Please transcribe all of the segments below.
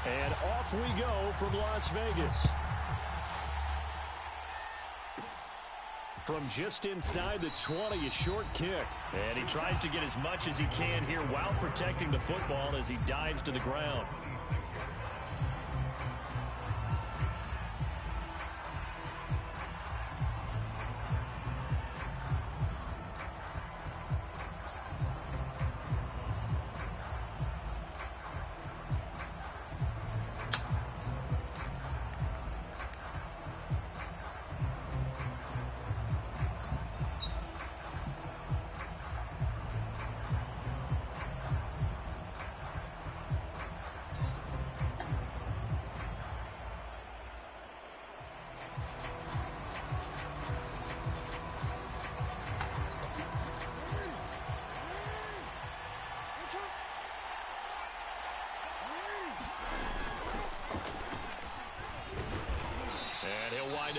And off we go from Las Vegas. From just inside the 20, a short kick. And he tries to get as much as he can here while protecting the football as he dives to the ground.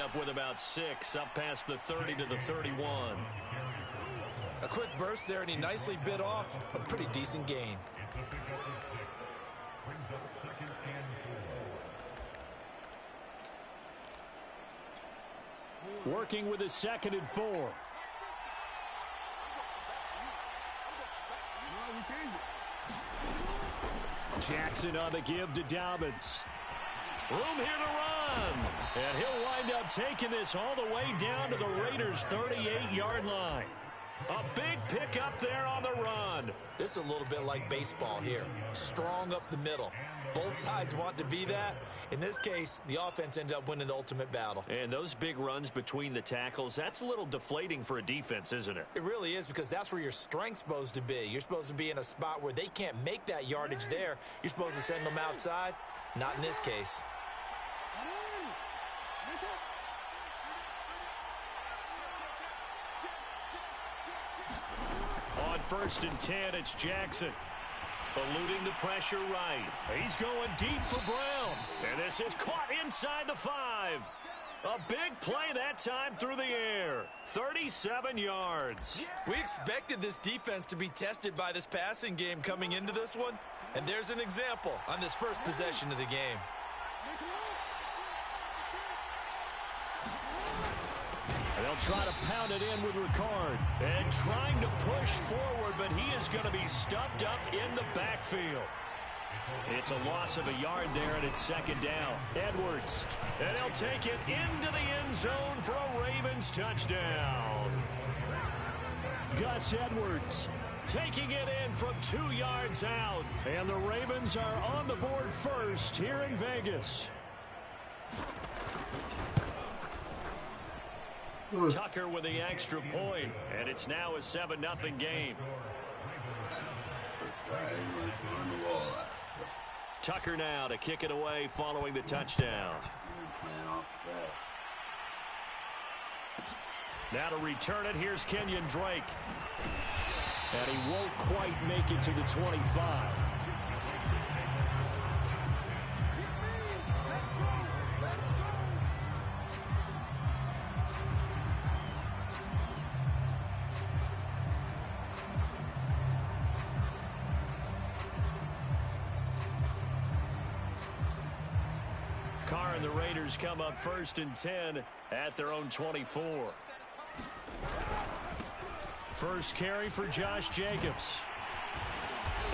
Up with about 6, up past the 30 to the 31. A quick burst there, and he nicely bit off a pretty decent gain. Working with a 2nd and 4. Jackson on the give to Dobbins. Room here to run. And he'll wind up taking this all the way down to the Raiders' 38-yard line. A big pickup there on the run. This is a little bit like baseball here. Strong up the middle. Both sides want to be that. In this case, the offense ended up winning the ultimate battle. And those big runs between the tackles, that's a little deflating for a defense, isn't it? It really is, because that's where your strength's supposed to be. You're supposed to be in a spot where they can't make that yardage there. You're supposed to send them outside. Not in this case. On 1st and 10, it's Jackson. Eluding the pressure right. He's going deep for Brown. And this is caught inside the 5. A big play that time through the air. 37 yards. We expected this defense to be tested by this passing game coming into this one. And there's an example on this first possession of the game. And they'll try to pound it in with Ricard. And trying to push forward, but he is going to be stuffed up in the backfield. It's a loss of a yard there, and it's 2nd down. Edwards. And he'll take it into the end zone for a Ravens touchdown. Gus Edwards taking it in from 2 yards out. And the Ravens are on the board first here in Vegas. Tucker with the extra point, and it's now a 7-0 game. Tucker now to kick it away following the touchdown. Now to return it, here's Kenyon Drake. And he won't quite make it to the 25. Carr and the Raiders come up 1st and 10 at their own 24. First carry for Josh Jacobs.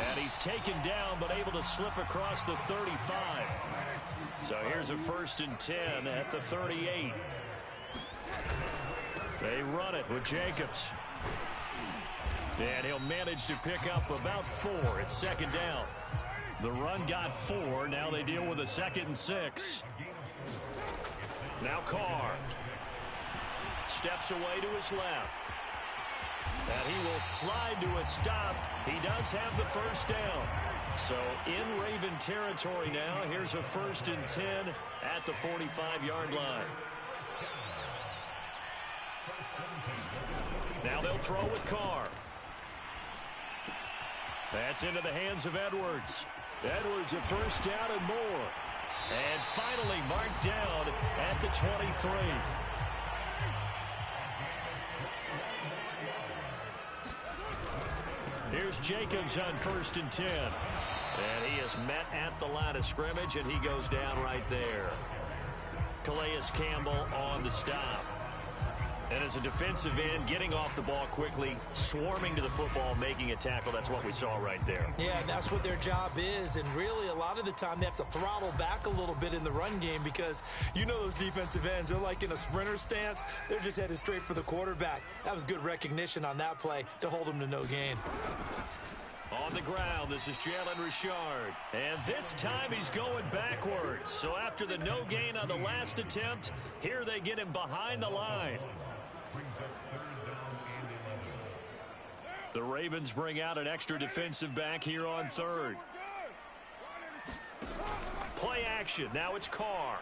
And he's taken down but able to slip across the 35. So here's a 1st and 10 at the 38. They run it with Jacobs. And he'll manage to pick up about 4. It's 2nd down. The run got 4. Now they deal with a 2nd and 6. Now Carr steps away to his left. And he will slide to a stop. He does have the 1st down. So in Raven territory now. Here's a 1st and 10 at the 45-yard line. Now they'll throw with Carr. That's into the hands of Edwards. Edwards a 1st down and more. And finally marked down at the 23. Here's here's Jacobs on 1st and 10. And he is met at the line of scrimmage, and he goes down right there. Calais Campbell on the stop. And as a defensive end, getting off the ball quickly, swarming to the football, making a tackle, that's what we saw right there. Yeah, that's what their job is. And really, a lot of the time, they have to throttle back a little bit in the run game because you know those defensive ends, they're like in a sprinter stance. They're just headed straight for the quarterback. That was good recognition on that play to hold them to no gain. On the ground, this is Jalen Richard. And this time he's going backwards. So after the no gain on the last attempt, here they get him behind the line. The Ravens bring out an extra defensive back here on 3rd. Play action. Now it's Carr.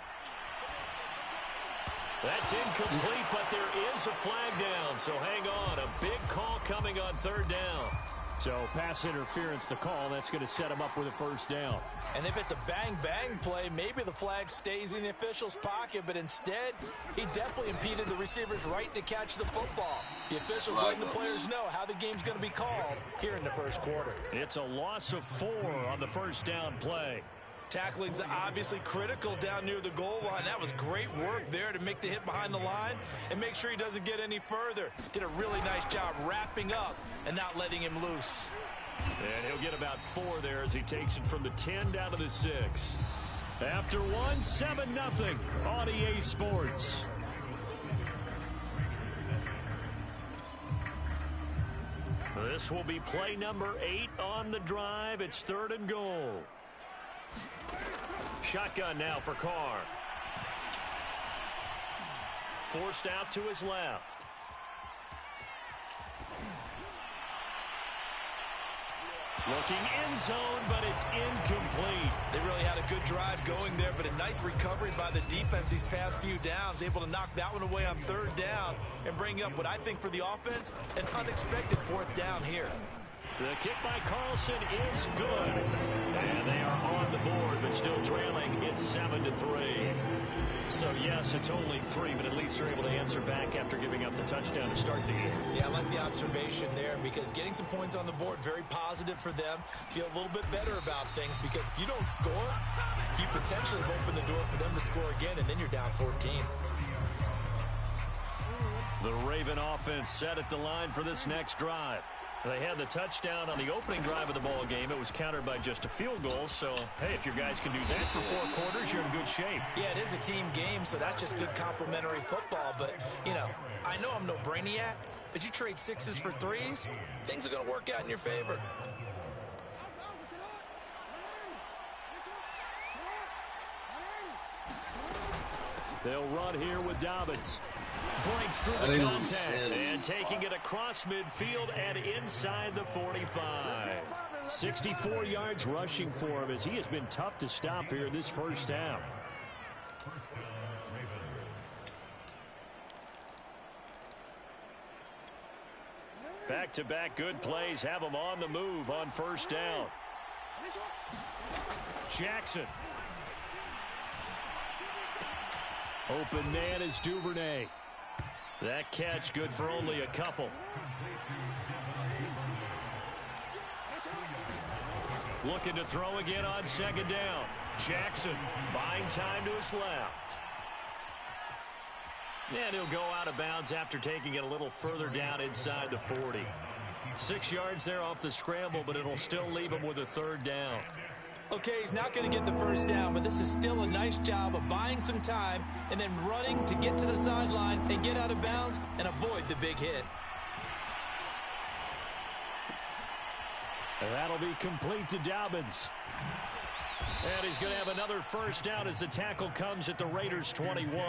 That's incomplete, but there is a flag down. So hang on. A big call coming on 3rd down. So pass interference to call. That's going to set him up with a 1st down. And if it's a bang-bang play, maybe the flag stays in the official's pocket, but instead, he definitely impeded the receiver's right to catch the football. The officials letting the players know how the game's going to be called here in the 1st quarter. It's a loss of 4 on the 1st down play. Tackling's obviously critical down near the goal line. That was great work there to make the hit behind the line and make sure he doesn't get any further. Did a really nice job wrapping up and not letting him loose. And he'll get about 4 there as he takes it from the 10 down to the 6. After 1, 7-0 on EA Sports. This will be play number 8 on the drive. It's 3rd and goal. Shotgun now for Carr. Forced out to his left. Looking end zone, but it's incomplete. They really had a good drive going there, but a nice recovery by the defense these past few downs. Able to knock that one away on 3rd down and bring up what I think for the offense, an unexpected 4th down here. The kick by Carlson is good. And they are on the board, but still trailing. It's 7-3. So, yes, it's only 3, but at least they're able to answer back after giving up the touchdown to start the game. Yeah, I like the observation there because getting some points on the board, very positive for them. Feel a little bit better about things because if you don't score, you potentially have opened the door for them to score again, and then you're down 14. The Raven offense set at the line for this next drive. They had the touchdown on the opening drive of the ball game. It was countered by just a field goal. So, hey, if your guys can do that for 4 quarters, you're in good shape. Yeah, it is a team game, so that's just good complementary football. But, you know, I know I'm no brainiac, but you trade 6s for 3s, things are going to work out in your favor. They'll run here with Dobbins. Breaks through the contact and taking it across midfield and inside the 45. 64 yards rushing for him as he has been tough to stop here in this 1st half. Back-to-back good plays have him on the move on 1st down. Jackson. Open man is Duvernay. That catch good for only a couple. Looking to throw again on 2nd down. Jackson buying time to his left. And he'll go out of bounds after taking it a little further down inside the 40. 6 yards there off the scramble, but it'll still leave him with a 3rd down. Okay, he's not going to get the 1st down, but this is still a nice job of buying some time and then running to get to the sideline and get out of bounds and avoid the big hit. And that'll be complete to Dobbins. And he's going to have another 1st down as the tackle comes at the Raiders' 21.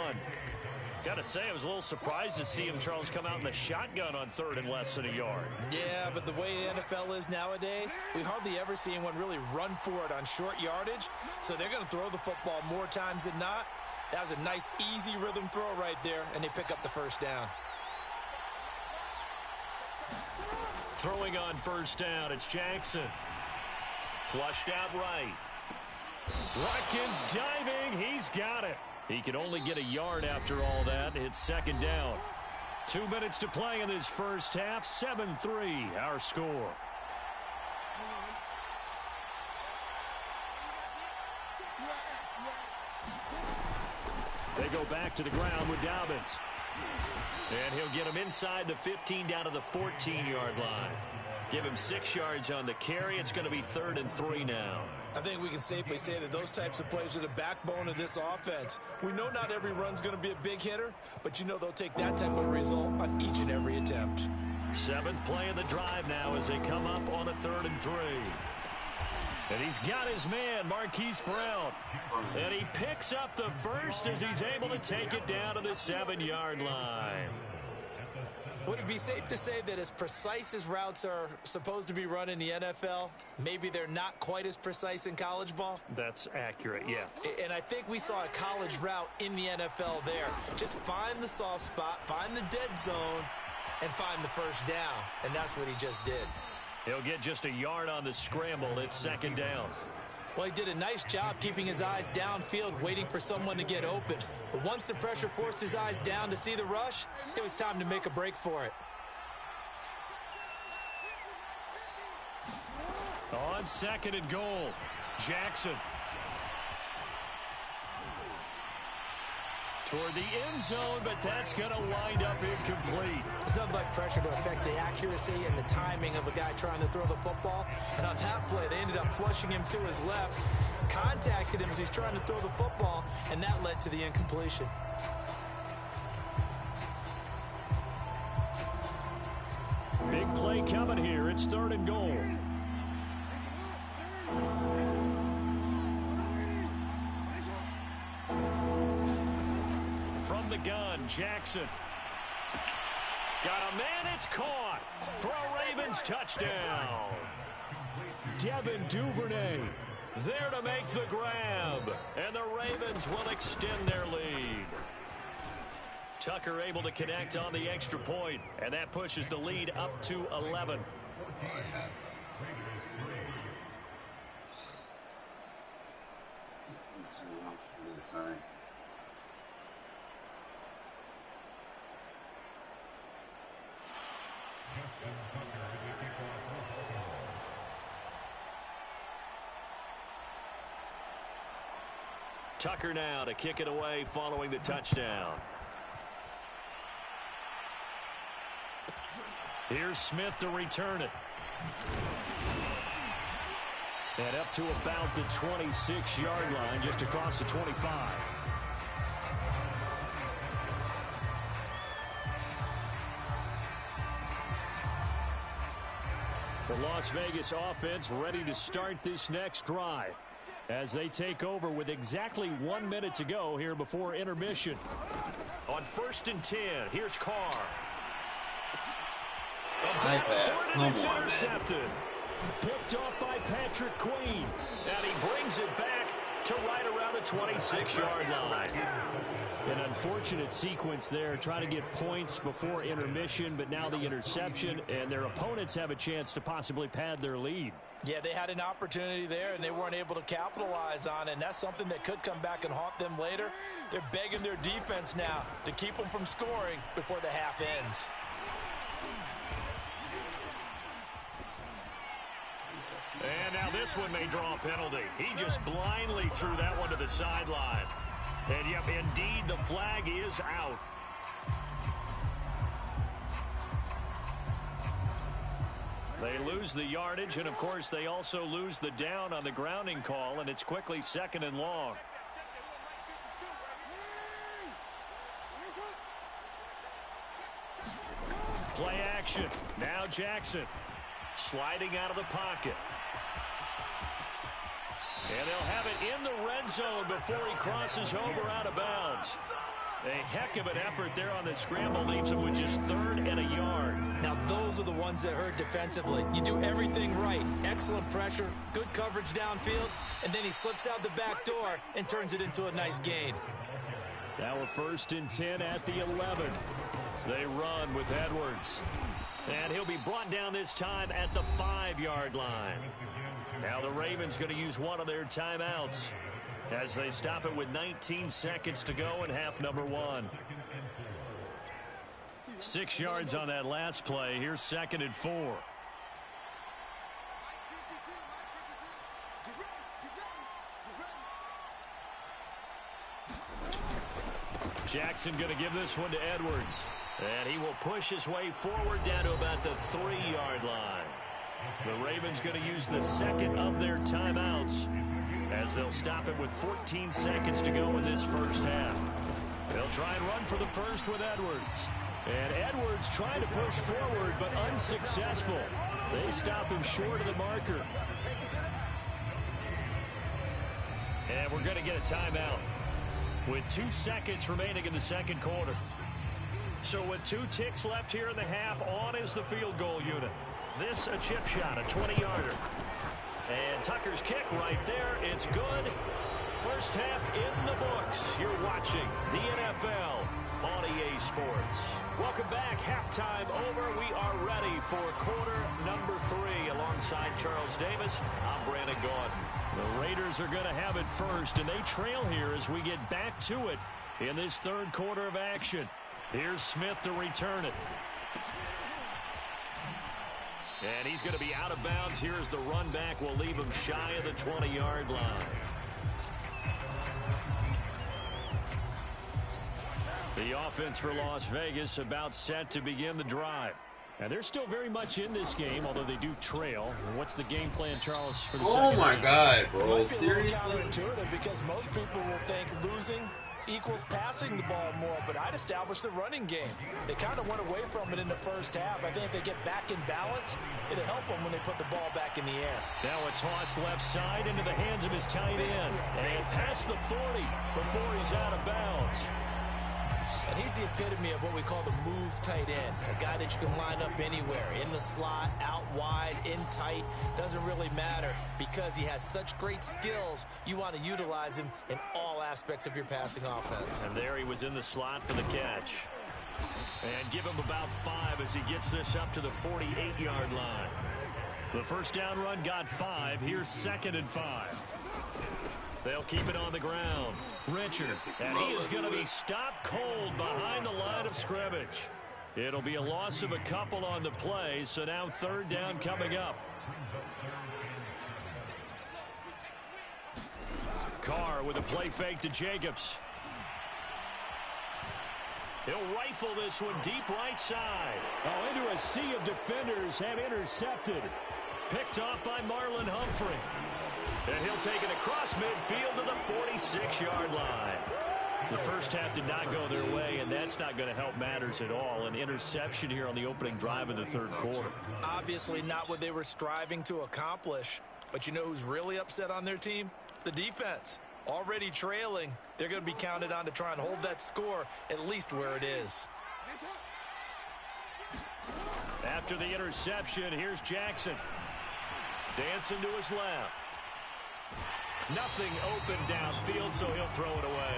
Got to say, I was a little surprised to see him, Charles, come out in the shotgun on 3rd and less than a yard. Yeah, but the way the NFL is nowadays, we hardly ever see anyone really run for it on short yardage. So they're going to throw the football more times than not. That was a nice, easy rhythm throw right there, and they pick up the 1st down. Throwing on 1st down, it's Jackson. Flushed out right. Watkins diving, he's got it. He can only get a yard after all that. It's 2nd down. 2 minutes to play in this 1st half. 7-3 our score. They go back to the ground with Dobbins. And he'll get him inside the 15 down to the 14-yard line. Give him 6 yards on the carry. It's going to be 3rd and 3 now. I think we can safely say that those types of plays are the backbone of this offense. We know not every run's going to be a big hitter, but you know they'll take that type of result on each and every attempt. 7th play of the drive now as they come up on a 3rd and 3. And he's got his man, Marquise Brown. And he picks up the first as he's able to take it down to the 7-yard line. Would it be safe to say that as precise as routes are supposed to be run in the NFL, maybe they're not quite as precise in college ball? That's accurate, yeah. And I think we saw a college route in the NFL there. Just find the soft spot, find the dead zone, and find the first down. And that's what he just did. He'll get just a yard on the scramble. It's 2nd down. Well, he did a nice job keeping his eyes downfield, waiting for someone to get open. But once the pressure forced his eyes down to see the rush, it was time to make a break for it. On 2nd and goal, Jackson. Toward the end zone, but that's going to wind up incomplete. It's nothing like pressure to affect the accuracy and the timing of a guy trying to throw the football. And on that play, they ended up flushing him to his left, contacted him as he's trying to throw the football, and that led to the incompletion. Big play coming here. It's 3rd and goal. From the gun, Jackson. Got a man, it's caught for a Ravens touchdown. Devin Duvernay there to make the grab, and the Ravens will extend their lead. Tucker able to connect on the extra point, and that pushes the lead up to 11. Tucker now to kick it away following the touchdown. Here's Smith to return it. And up to about the 26-yard line, just across the 25. The Las Vegas offense ready to start this next drive as they take over with exactly 1 minute to go here before intermission. On 1st and 10, here's Carr. High pass. Come on, intercepted. Picked off by Patrick Queen. And he brings it back to right around the 26-yard line. An unfortunate sequence there, trying to get points before intermission, but now the interception, and their opponents have a chance to possibly pad their lead. Yeah, they had an opportunity there, and they weren't able to capitalize on it, and that's something that could come back and haunt them later. They're begging their defense now to keep them from scoring before the half ends. And now this one may draw a penalty. He just blindly threw that one to the sideline. And, yep, indeed, the flag is out. They lose the yardage, and, of course, they also lose the down on the grounding call, and it's quickly 2nd and long. Play action. Now Jackson sliding out of the pocket. And they'll have it in the red zone before he crosses over out of bounds. A heck of an effort there on the scramble, leaves him with just 3rd and a yard. Now those are the ones that hurt defensively. You do everything right. Excellent pressure, good coverage downfield, and then he slips out the back door and turns it into a nice gain. Now a 1st and 10 at the 11. They run with Edwards. And he'll be brought down this time at the 5-yard line. Now the Ravens going to use one of their timeouts as they stop it with 19 seconds to go in half number 1. 6 yards on that last play. Here's 2nd and 4. Jackson going to give this one to Edwards. And he will push his way forward down to about the 3-yard line. The Ravens going to use the second of their timeouts as they'll stop it with 14 seconds to go in this first half. They'll try and run for the first with Edwards. And Edwards trying to push forward, but unsuccessful. They stop him short of the marker. And we're going to get a timeout with 2 seconds remaining in the second quarter. So with 2 ticks left here in the half, on is the field goal unit. This a chip shot, a 20-yarder. And Tucker's kick right there. It's good. First half in the books. You're watching the NFL on EA Sports. Welcome back. Halftime over. We are ready for quarter number 3. Alongside Charles Davis, I'm Brandon Gaudin. The Raiders are going to have it first, and they trail here as we get back to it in this third quarter of action. Here's Smith to return it. And he's going to be out of bounds. Here's the run back. We'll leave him shy of the 20-yard line. The offense for Las Vegas about set to begin the drive. And they're still very much in this game, although they do trail. And what's the game plan, Charles, for the second? Oh my God, bro. Seriously? Because most people will think losing equals passing the ball more, but I'd establish the running game. They kind of went away from it in the first half. I think if they get back in balance, it'll help them when they put the ball back in the air. Now a toss left side into the hands of his tight end. And past the 40 before he's out of bounds. And he's the epitome of what we call the move tight end. A guy that you can line up anywhere. In the slot, out wide, in tight. Doesn't really matter because he has such great skills. You want to utilize him in all aspects of your passing offense. And there he was in the slot for the catch. And give him about 5 as he gets this up to the 48-yard line. The first down run got 5. Here's 2nd and 5. They'll keep it on the ground. Richard, and he is going to be stopped cold behind the line of scrimmage. It'll be a loss of a couple on the play, so now 3rd down coming up. Carr with a play fake to Jacobs. He'll rifle this one deep right side. Oh, into a sea of defenders have intercepted. Picked off by Marlon Humphrey. And he'll take it across midfield to the 46-yard line. The first half did not go their way, and that's not going to help matters at all. An interception here on the opening drive of the third quarter. Obviously not what they were striving to accomplish. But you know who's really upset on their team? The defense. Already trailing. They're going to be counted on to try and hold that score at least where it is. After the interception, here's Jackson. Dancing to his left. Nothing open downfield, so he'll throw it away.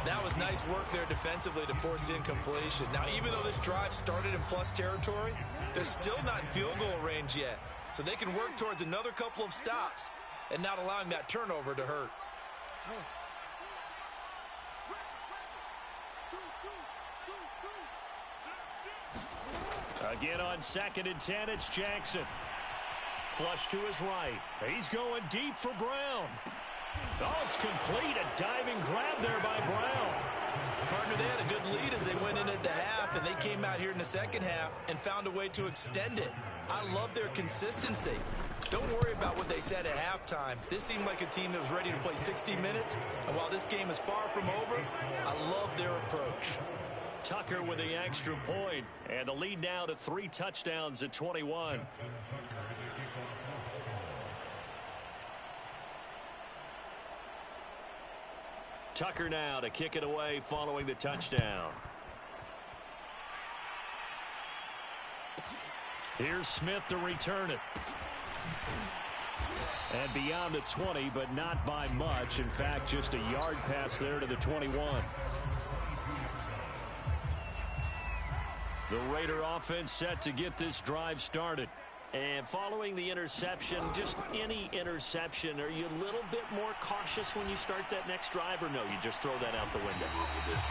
That was nice work there defensively to force incompletion. Now, even though this drive started in plus territory, they're still not in field goal range yet. So they can work towards another couple of stops and not allowing that turnover to hurt. Again on 2nd and 10, it's Jackson. Flush to his right. He's going deep for Brown. Oh, it's complete. A diving grab there by Brown. Partner, they had a good lead as they went in at the half, and they came out here in the second half and found a way to extend it. I love their consistency. Don't worry about what they said at halftime. This seemed like a team that was ready to play 60 minutes, and while this game is far from over, I love their approach. Tucker with the extra point, and the lead now to 3 touchdowns at 21. Tucker now to kick it away following the touchdown. Here's Smith to return it. And beyond the 20, but not by much. In fact, just a yard pass there to the 21. The Raider offense set to get this drive started. And following the interception, just any interception, are you a little bit more cautious when you start that next drive, or no, you just throw that out the window?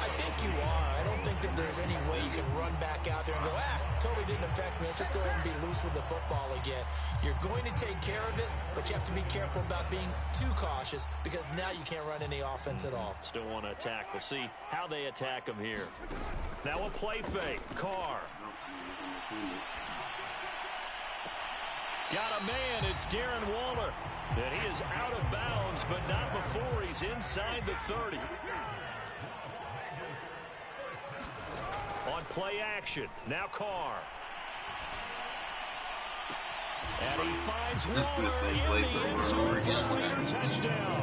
I think you are. I don't think that there's any way you can run back out there and go, totally didn't affect me. Let's just go ahead and be loose with the football again. You're going to take care of it, but you have to be careful about being too cautious because now you can't run any offense at all. Still want to attack. We'll see how they attack them here. Now a play fake. Carr. Got a man. It's Darren Waller. And he is out of bounds, but not before he's inside the 30. On play action. Now Carr. And he finds Waller in the end zone for a Raider touchdown.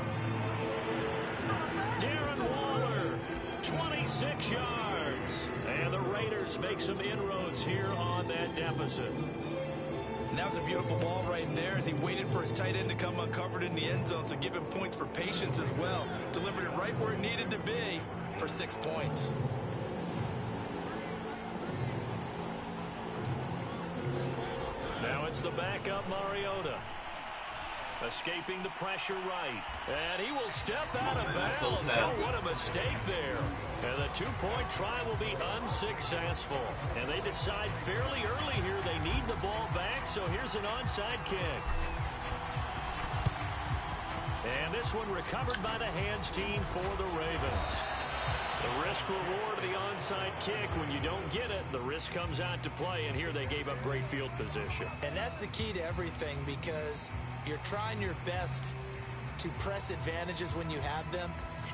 Darren Waller, 26 yards. And the Raiders make some inroads here on that deficit. And that was a beautiful ball right there as he waited for his tight end to come uncovered in the end zone, so give him points for patience as well. Delivered it right where it needed to be for 6 points. Now it's the backup Mariota. Escaping the pressure right. And he will step out of bounds. Oh, what a mistake there. And the two-point try will be unsuccessful. And they decide fairly early here they need the ball back, so here's an onside kick. And this one recovered by the hands team for the Ravens. The risk-reward of the onside kick, when you don't get it, the risk comes out to play, and here they gave up great field position. And that's the key to everything, because you're trying your best to press advantages when you have them,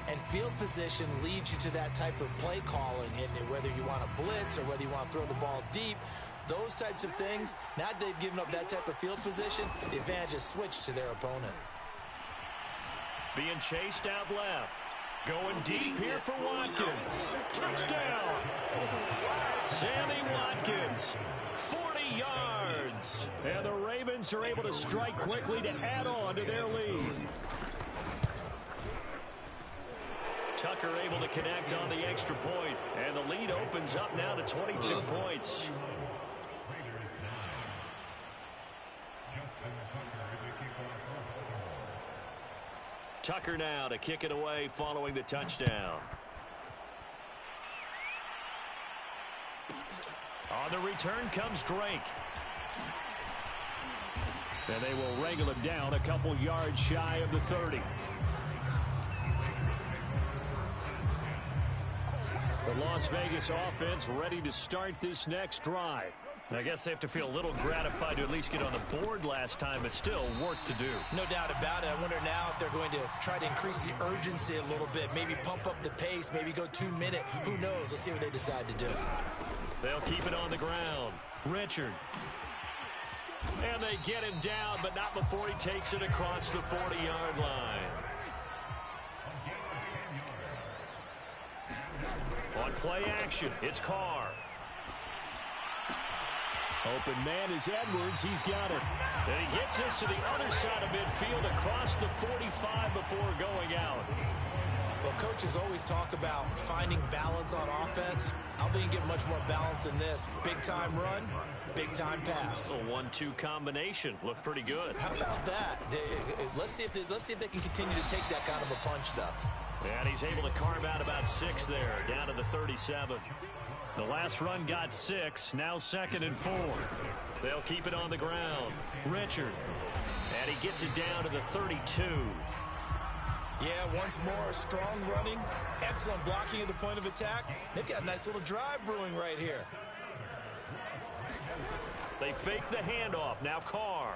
and field position leads you to that type of play calling, and whether you want to blitz or whether you want to throw the ball deep, those types of things. Now that they've given up that type of field position, the advantage is switched to their opponent. Being chased out left. Going deep here for Watkins. Touchdown! Sammy Watkins, 40 yards. And the Ravens are able to strike quickly to add on to their lead. Tucker able to connect on the extra point. And the lead opens up now to 22 points. Tucker now to kick it away following the touchdown. On the return comes Drake. And they will wrangle him down a couple yards shy of the 30. The Las Vegas offense ready to start this next drive. I guess they have to feel a little gratified to at least get on the board last time, but still work to do. No doubt about it. I wonder now if they're going to try to increase the urgency a little bit, maybe pump up the pace, maybe go 2 minute. Who knows? Let's see what they decide to do. They'll keep it on the ground. Richard. And they get him down, but not before he takes it across the 40-yard line. On play action, it's Carr. Open man is Edwards. He's got it. And he gets this to the other side of midfield across the 45 before going out. Well, coaches always talk about finding balance on offense. I don't think you can get much more balance than this. Big-time run, big-time pass. A 1-2 combination. Looked pretty good. How about that? Let's see if they can continue to take that kind of a punch, though. And he's able to carve out about 6 there, down to the 37. The last run got 6, now 2nd and 4. They'll keep it on the ground. Richard. And he gets it down to the 32. Yeah, once more, strong running, excellent blocking at the point of attack. They've got a nice little drive brewing right here. They fake the handoff. Now Carr.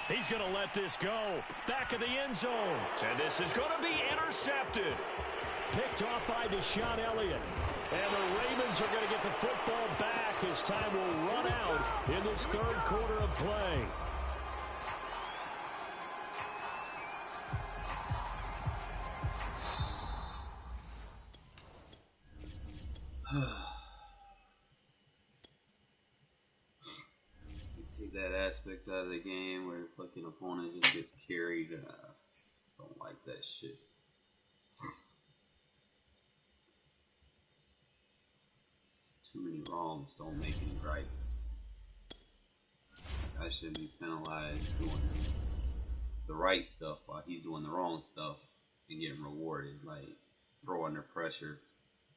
He's going to let this go. Back of the end zone. And this is going to be intercepted. Picked off by Deshaun Elliott. And the Ravens are going to get the football back as time will run out in this third quarter of play. Take that aspect out of the game where the fucking opponent just gets carried. Just don't like that shit. Too many wrongs don't make any rights. shouldn't be penalized doing the right stuff while he's doing the wrong stuff and getting rewarded, like throwing under pressure,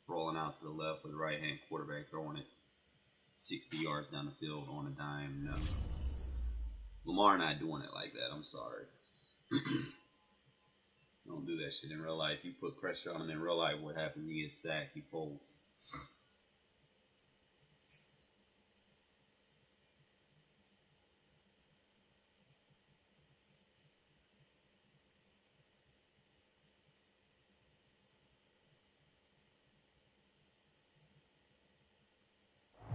rolling out to the left with the right-hand quarterback, throwing it 60 yards down the field on a dime. No. Lamar not doing it like that. I'm sorry. Don't do that shit in real life. You put pressure on him in real life, what happens? He gets sacked. He folds.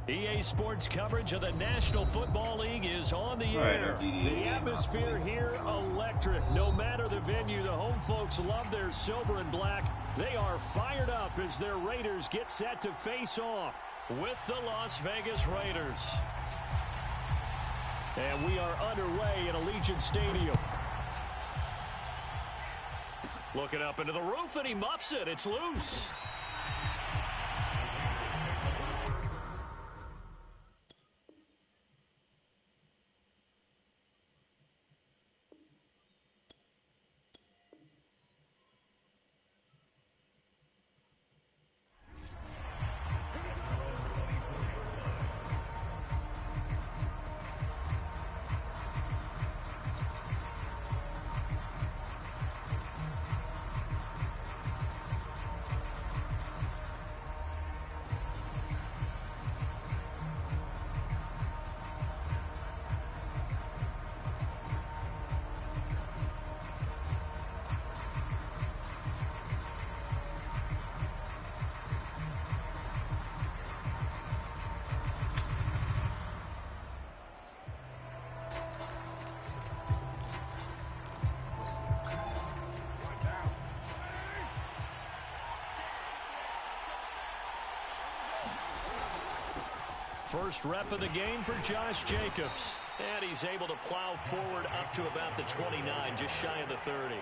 EA Sports coverage of the National Football League is on the air. The atmosphere here electric. No matter the venue, the home folks love their silver and black. They are fired up as their Raiders get set to face off with the Las Vegas Raiders. And we are underway at Allegiant Stadium. Looking up into the roof, and he muffs it. It's loose. First rep of the game for Josh Jacobs. And he's able to plow forward up to about the 29, just shy of the 30.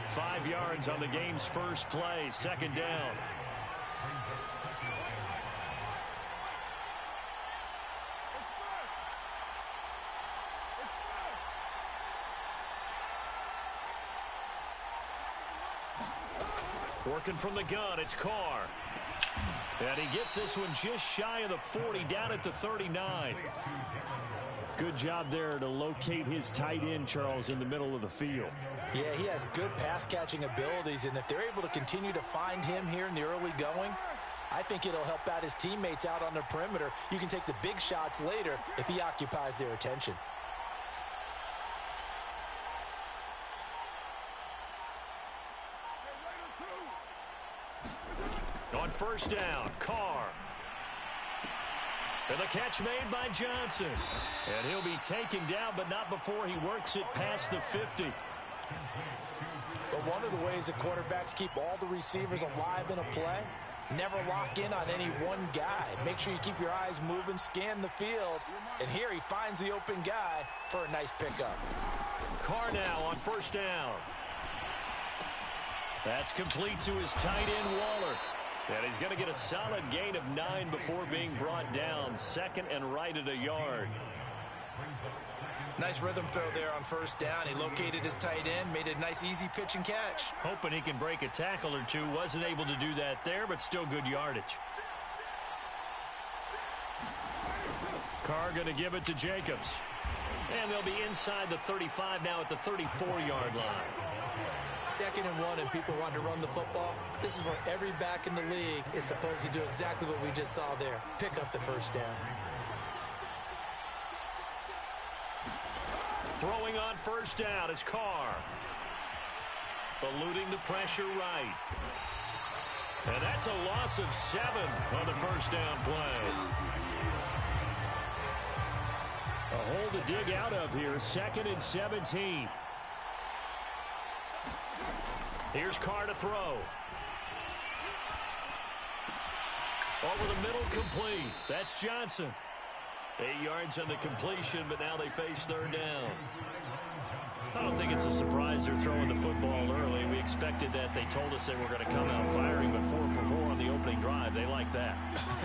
5 yards on the game's first play, second down. Working from the gun, it's Carr. And he gets this one just shy of the 40, down at the 39. Good job there to locate his tight end, Charles, in the middle of the field. Yeah, he has good pass-catching abilities, and if they're able to continue to find him here in the early going, I think it'll help out his teammates out on the perimeter. You can take the big shots later if he occupies their attention. On first down, Carr. And the catch made by Johnson. And he'll be taken down, but not before he works it past the 50. But one of the ways that quarterbacks keep all the receivers alive in a play, never lock in on any one guy. Make sure you keep your eyes moving, scan the field. And here he finds the open guy for a nice pickup. Carr now on first down. That's complete to his tight end, Waller. And he's going to get a solid gain of 9 before being brought down. Second and right at a yard. Nice rhythm throw there on first down. He located his tight end, made a nice easy pitch and catch. Hoping he can break a tackle or two. Wasn't able to do that there, but still good yardage. Carr going to give it to Jacobs. And they'll be inside the 35 now at the 34-yard line. 2nd and 1 and people want to run the football. This is where every back in the league is supposed to do exactly what we just saw there. Pick up the first down. Throwing on first down is Carr. Eluding the pressure right. And that's a loss of 7 on the first down play. A hole to dig out of here. 2nd and 17. Here's Carr to throw. Over the middle, complete. That's Johnson. 8 yards on the completion, but now they face third down. I don't think it's a surprise they're throwing the football early. We expected that. They told us they were going to come out firing, but 4 for 4 on the opening drive. They like that.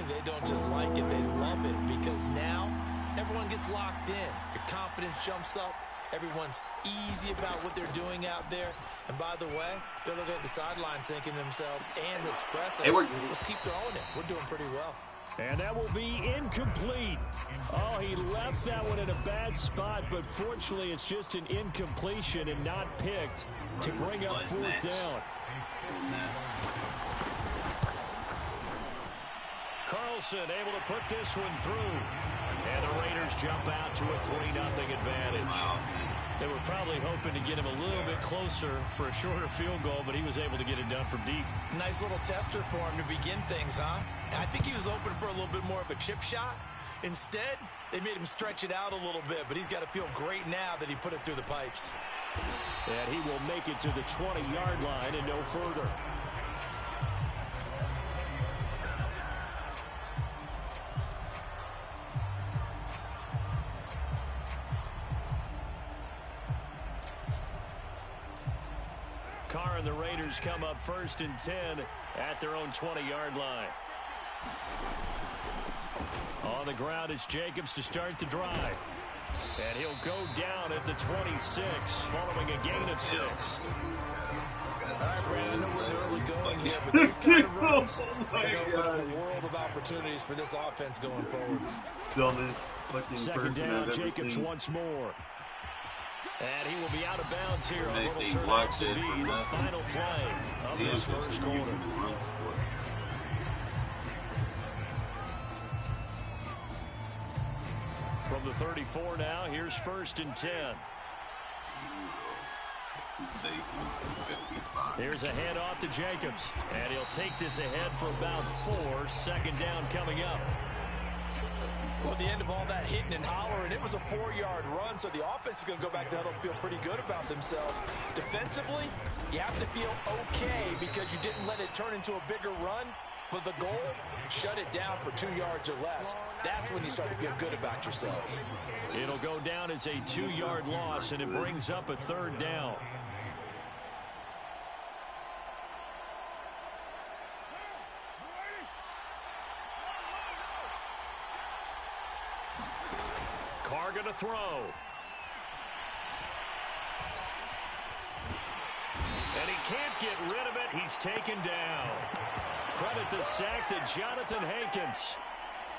They don't just like it, they love it, because now everyone gets locked in. Your confidence jumps up. Everyone's easy about what they're doing out there. And by the way, they're looking at the sideline thinking to themselves and expressing, let's keep throwing it. We're doing pretty well. And that will be incomplete. Oh, he left that one in a bad spot, but fortunately it's just an incompletion and not picked to bring up 4th down. Carlson able to put this one through. And the Raiders jump out to a 3-0 advantage. They were probably hoping to get him a little bit closer for a shorter field goal, but he was able to get it done from deep. Nice little tester for him to begin things, huh? I think he was hoping for a little bit more of a chip shot. Instead, they made him stretch it out a little bit, but he's got to feel great now that he put it through the pipes. And he will make it to the 20-yard line and no further. Carr and the Raiders come up 1st and 10 at their own 20-yard line. On the ground, it's Jacobs to start the drive. And he'll go down at the 26, following a gain of 6. All right, Brandon, I know we're in the early going here, but those kind of runs are going to open a world of opportunities for this offense going forward. Dumbest fucking Second person down, I've ever Jacobs seen. once more. And he will be out of bounds here on They what will turn out blocked to it be from the nothing. final play of this first quarter. From the 34 now, here's 1st and 10. Here's a handoff to Jacobs. And he'll take this ahead for about 4. 2nd down coming up. Well, at the end of all that hitting and hollering, it was a 4-yard run, so the offense is going to go back to huddle and feel pretty good about themselves. Defensively, you have to feel okay because you didn't let it turn into a bigger run, but the goal, shut it down for 2 yards or less. That's when you start to feel good about yourselves. It'll go down as a 2-yard loss, and it brings up a 3rd down. Carr going to throw. And he can't get rid of it. He's taken down. Credit the sack to Jonathan Hankins.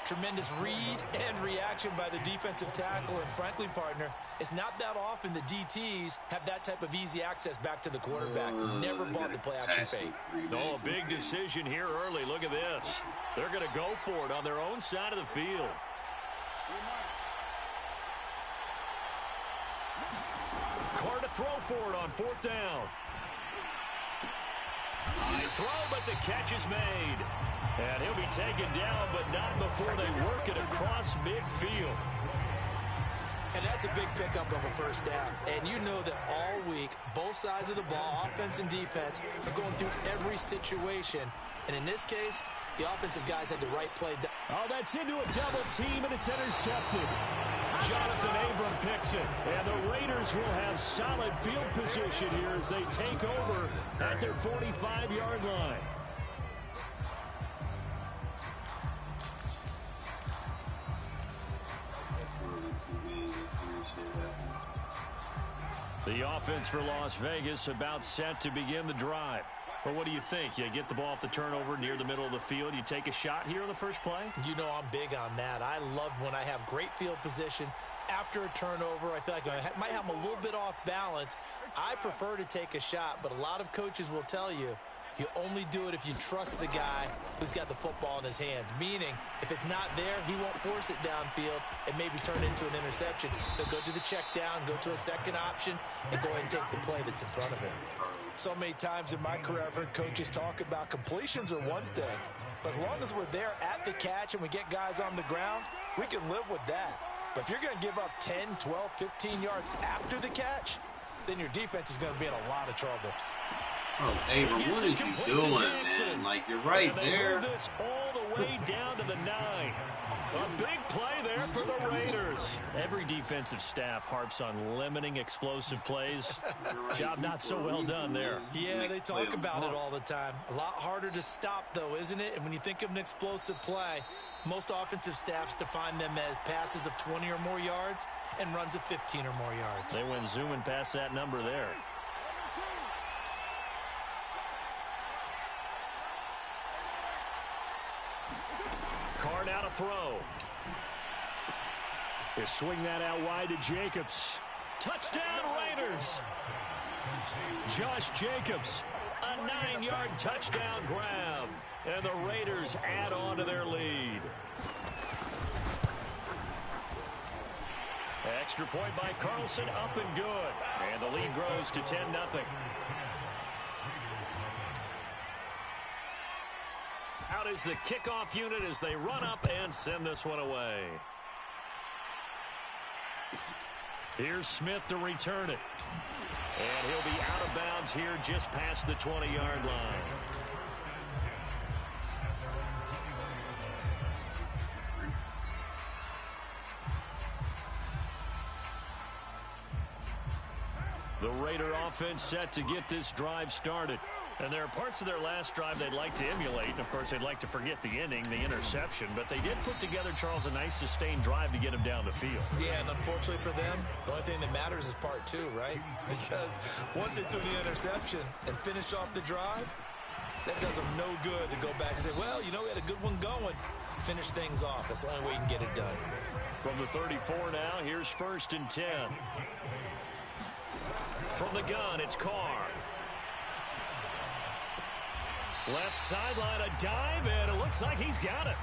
Tremendous read and reaction by the defensive tackle, and frankly, partner, it's not that often the DTs have that type of easy access back to the quarterback. Never bought the play-action fake. Oh, a big decision here early. Look at this. They're going to go for it on their own side of the field. Carr to throw for it on 4th down. High throw, but the catch is made. And he'll be taken down, but not before they work it across midfield. And that's a big pickup of a 1st down. And you know that all week, both sides of the ball, offense and defense, are going through every situation. And in this case, the offensive guys had the right play. Oh, that's into a double team, and it's intercepted. Jonathan Abram picks it. And the Raiders will have solid field position here as they take over at their 45-yard line. The offense for Las Vegas about set to begin the drive. But what do you think? You get the ball off the turnover near the middle of the field. You take a shot here on the first play? You know I'm big on that. I love when I have great field position. After a turnover, I feel like I might have them a little bit off balance. I prefer to take a shot, but a lot of coaches will tell you, you only do it if you trust the guy who's got the football in his hands. Meaning, if it's not there, he won't force it downfield and maybe turn it into an interception. He'll go to the check down, go to a second option, and go ahead and take the play that's in front of him. So many times in my career, I've heard coaches talk about completions are one thing. But as long as we're there at the catch and we get guys on the ground, we can live with that. But if you're going to give up 10, 12, 15 yards after the catch, then your defense is going to be in a lot of trouble. Oh, Abram, what is you doing, man? Like, you're right there. Move this all the way down to the 9. A big play there for the Raiders. Every defensive staff harps on limiting explosive plays. Job not so well done there. Yeah, they talk about it all the time. A lot harder to stop, though, isn't it? And when you think of an explosive play, Most offensive staffs define them as passes of 20 or more yards and runs of 15 or more yards. They went zooming past that number there. Carr now to throw. They swing that out wide to Jacobs. Touchdown Raiders. Josh Jacobs, a 9-yard touchdown grab. And the Raiders add on to their lead. Extra point by Carlson, up and good. And the lead grows to 10-0. Out is the kickoff unit as they run up and send this one away. Here's Smith to return it. And he'll be out of bounds here just past the 20-yard line. The Raider offense set to get this drive started. And there are parts of their last drive they'd like to emulate. And, of course, they'd like to forget the ending, the interception. But they did put together, Charles, a nice sustained drive to get him down the field. Yeah, and unfortunately for them, the only thing that matters is part two, right? Because once they threw the interception and finished off the drive, that does them no good to go back and say, well, you know, we had a good one going. Finish things off. That's the only way you can get it done. From the 34 now, here's 1st and 10. From the gun, it's Carr. Left sideline, a dive, and it looks like he's got it.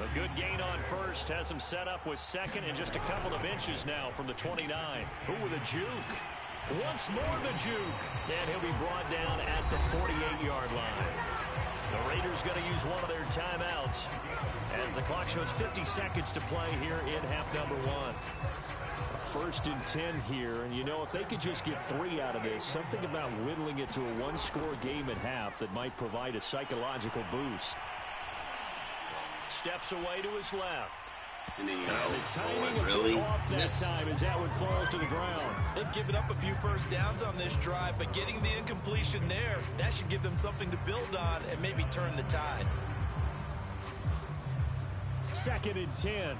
A good gain on first has him set up with second and just a couple of inches now from the 29. Ooh, with a juke. Once more the juke. And he'll be brought down at the 48-yard line. The Raiders going to use one of their timeouts as the clock shows 50 seconds to play here in half number 1. 1st and 10 here, and you know, if they could just get 3 out of this, something about whittling it to a one-score game at half that might provide a psychological boost. Steps away to his left. And then you go, And the timing oh, really? a bit off that time as that one falls to the ground. They've given up a few first downs on this drive, but getting the incompletion there, that should give them something to build on and maybe turn the tide. 2nd and 10.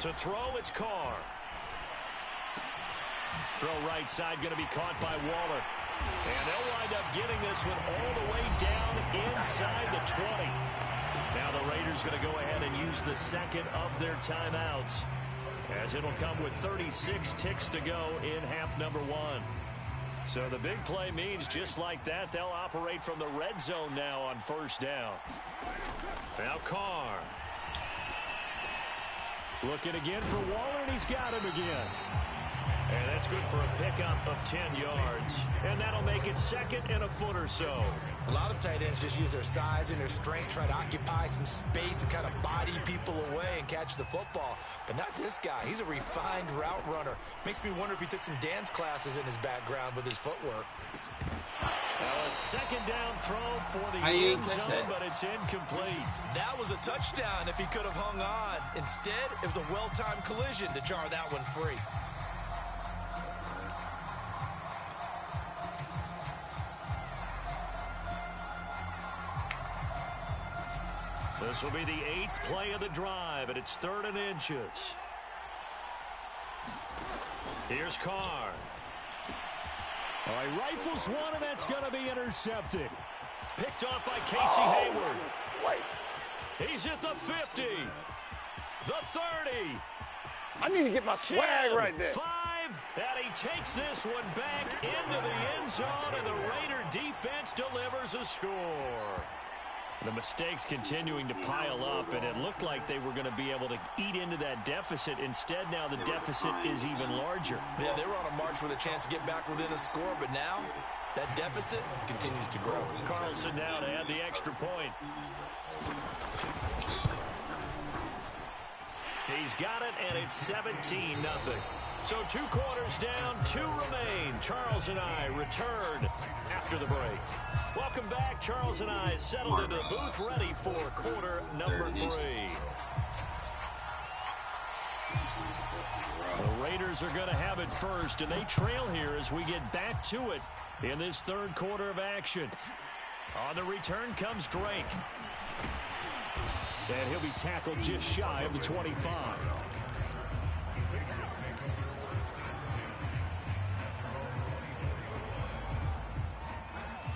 To throw, it's Carr. Throw right side, going to be caught by Waller. And they'll wind up getting this one all the way down inside the 20. Now the Raiders going to go ahead and use the second of their timeouts, as it'll come with 36 ticks to go in half number 1. So the big play means just like that, they'll operate from the red zone now on 1st down. Now Carr. Looking again for Waller, and he's got him again. And that's good for a pickup of 10 yards. And that'll make it 2nd and a foot or so. A lot of tight ends just use their size and their strength, try to occupy some space and kind of body people away and catch the football. But not this guy. He's a refined route runner. Makes me wonder if he took some dance classes in his background with his footwork. Now a 2nd down throw for the end zone, but it's incomplete. That was a touchdown if he could have hung on. Instead, it was a well-timed collision to jar that one free. This will be the 8th play of the drive, and it's 3rd and inches. Here's Carr. All right, rifles one, and that's going to be intercepted. Picked off by Casey Hayward. He's at the 50. The 30. I need to get my swag 10, right there. 5, and he takes this one back into the end zone, and the Raider defense delivers a score. The mistakes continuing to pile up, and it looked like they were going to be able to eat into that deficit. Instead, now the deficit is even larger. Yeah, they were on a march with a chance to get back within a score, but now that deficit continues to grow. Carlson now to add the extra point. He's got it, and it's 17-0. So 2 quarters down, 2 remain. Charles and I return after the break. Welcome back. Charles and I settled into the booth, ready for quarter number 3. The Raiders are going to have it first, and they trail here as we get back to it in this 3rd quarter of action. On the return comes Drake. And he'll be tackled just shy of the 25.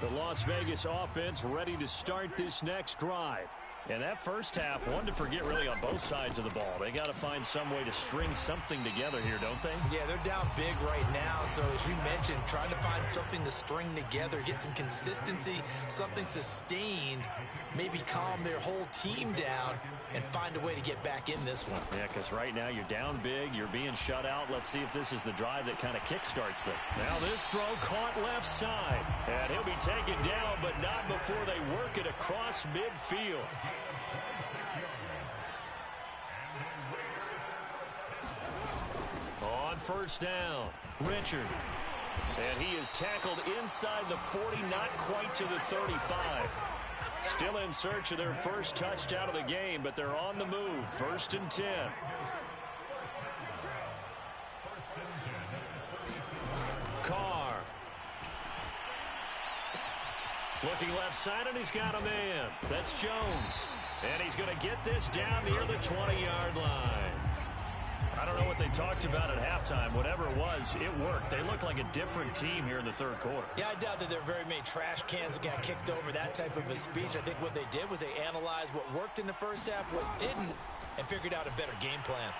The Las Vegas offense ready to start this next drive. And that first half, one to forget really on both sides of the ball. They got to find some way to string something together here, don't they? Yeah, they're down big right now. So as you mentioned, trying to find something to string together, get some consistency, something sustained, maybe calm their whole team down and find a way to get back in this one. Yeah, because right now you're down big, you're being shut out. Let's see if this is the drive that kind of kickstarts them. Now this throw caught left side. And he'll be taken down, but not before they work it across midfield. On first down, Richard. And he is tackled inside the 40, not quite to the 35. Still in search of their first touchdown of the game, but they're on the move. 1st and 10. Carr. Looking left side, and he's got a man. That's Jones. And he's going to get this down near the 20-yard line. I don't know what they talked about at halftime. Whatever it was, it worked. They look like a different team here in the third quarter. Yeah, I doubt that there are very many trash cans that got kicked over, that type of a speech. I think what they did was they analyzed what worked in the first half, what didn't, and figured out a better game plan.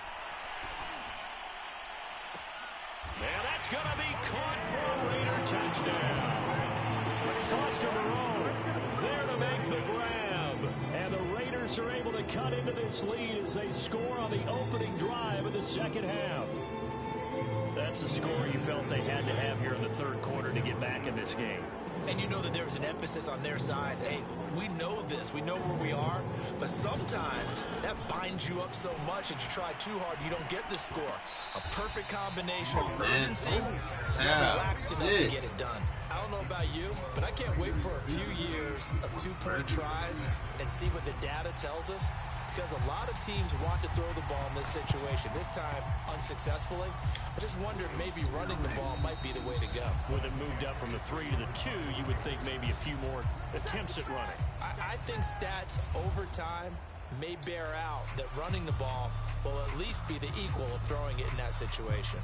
And that's going to be caught for a Raider touchdown. Foster Moreau there to make the grab. And the Raiders are able to cut into this lead as they score on the opening drive of the second half. That's the score you felt they had to have here in the third quarter to get back in this game. And you know that there's an emphasis on their side. Hey, we know this. We know where we are. But sometimes that binds you up so much that you try too hard, you don't get the score. A perfect combination of urgency and relaxed enough to get it done. I don't know about you, but I can't wait for a few years of two-point tries and see what the data tells us. Because a lot of teams want to throw the ball in this situation. This time, unsuccessfully. I just wonder if maybe running the ball might be the way to go. With it moved up from the 3 to the 2, you would think maybe a few more attempts at running. I think stats over time may bear out that running the ball will at least be the equal of throwing it in that situation.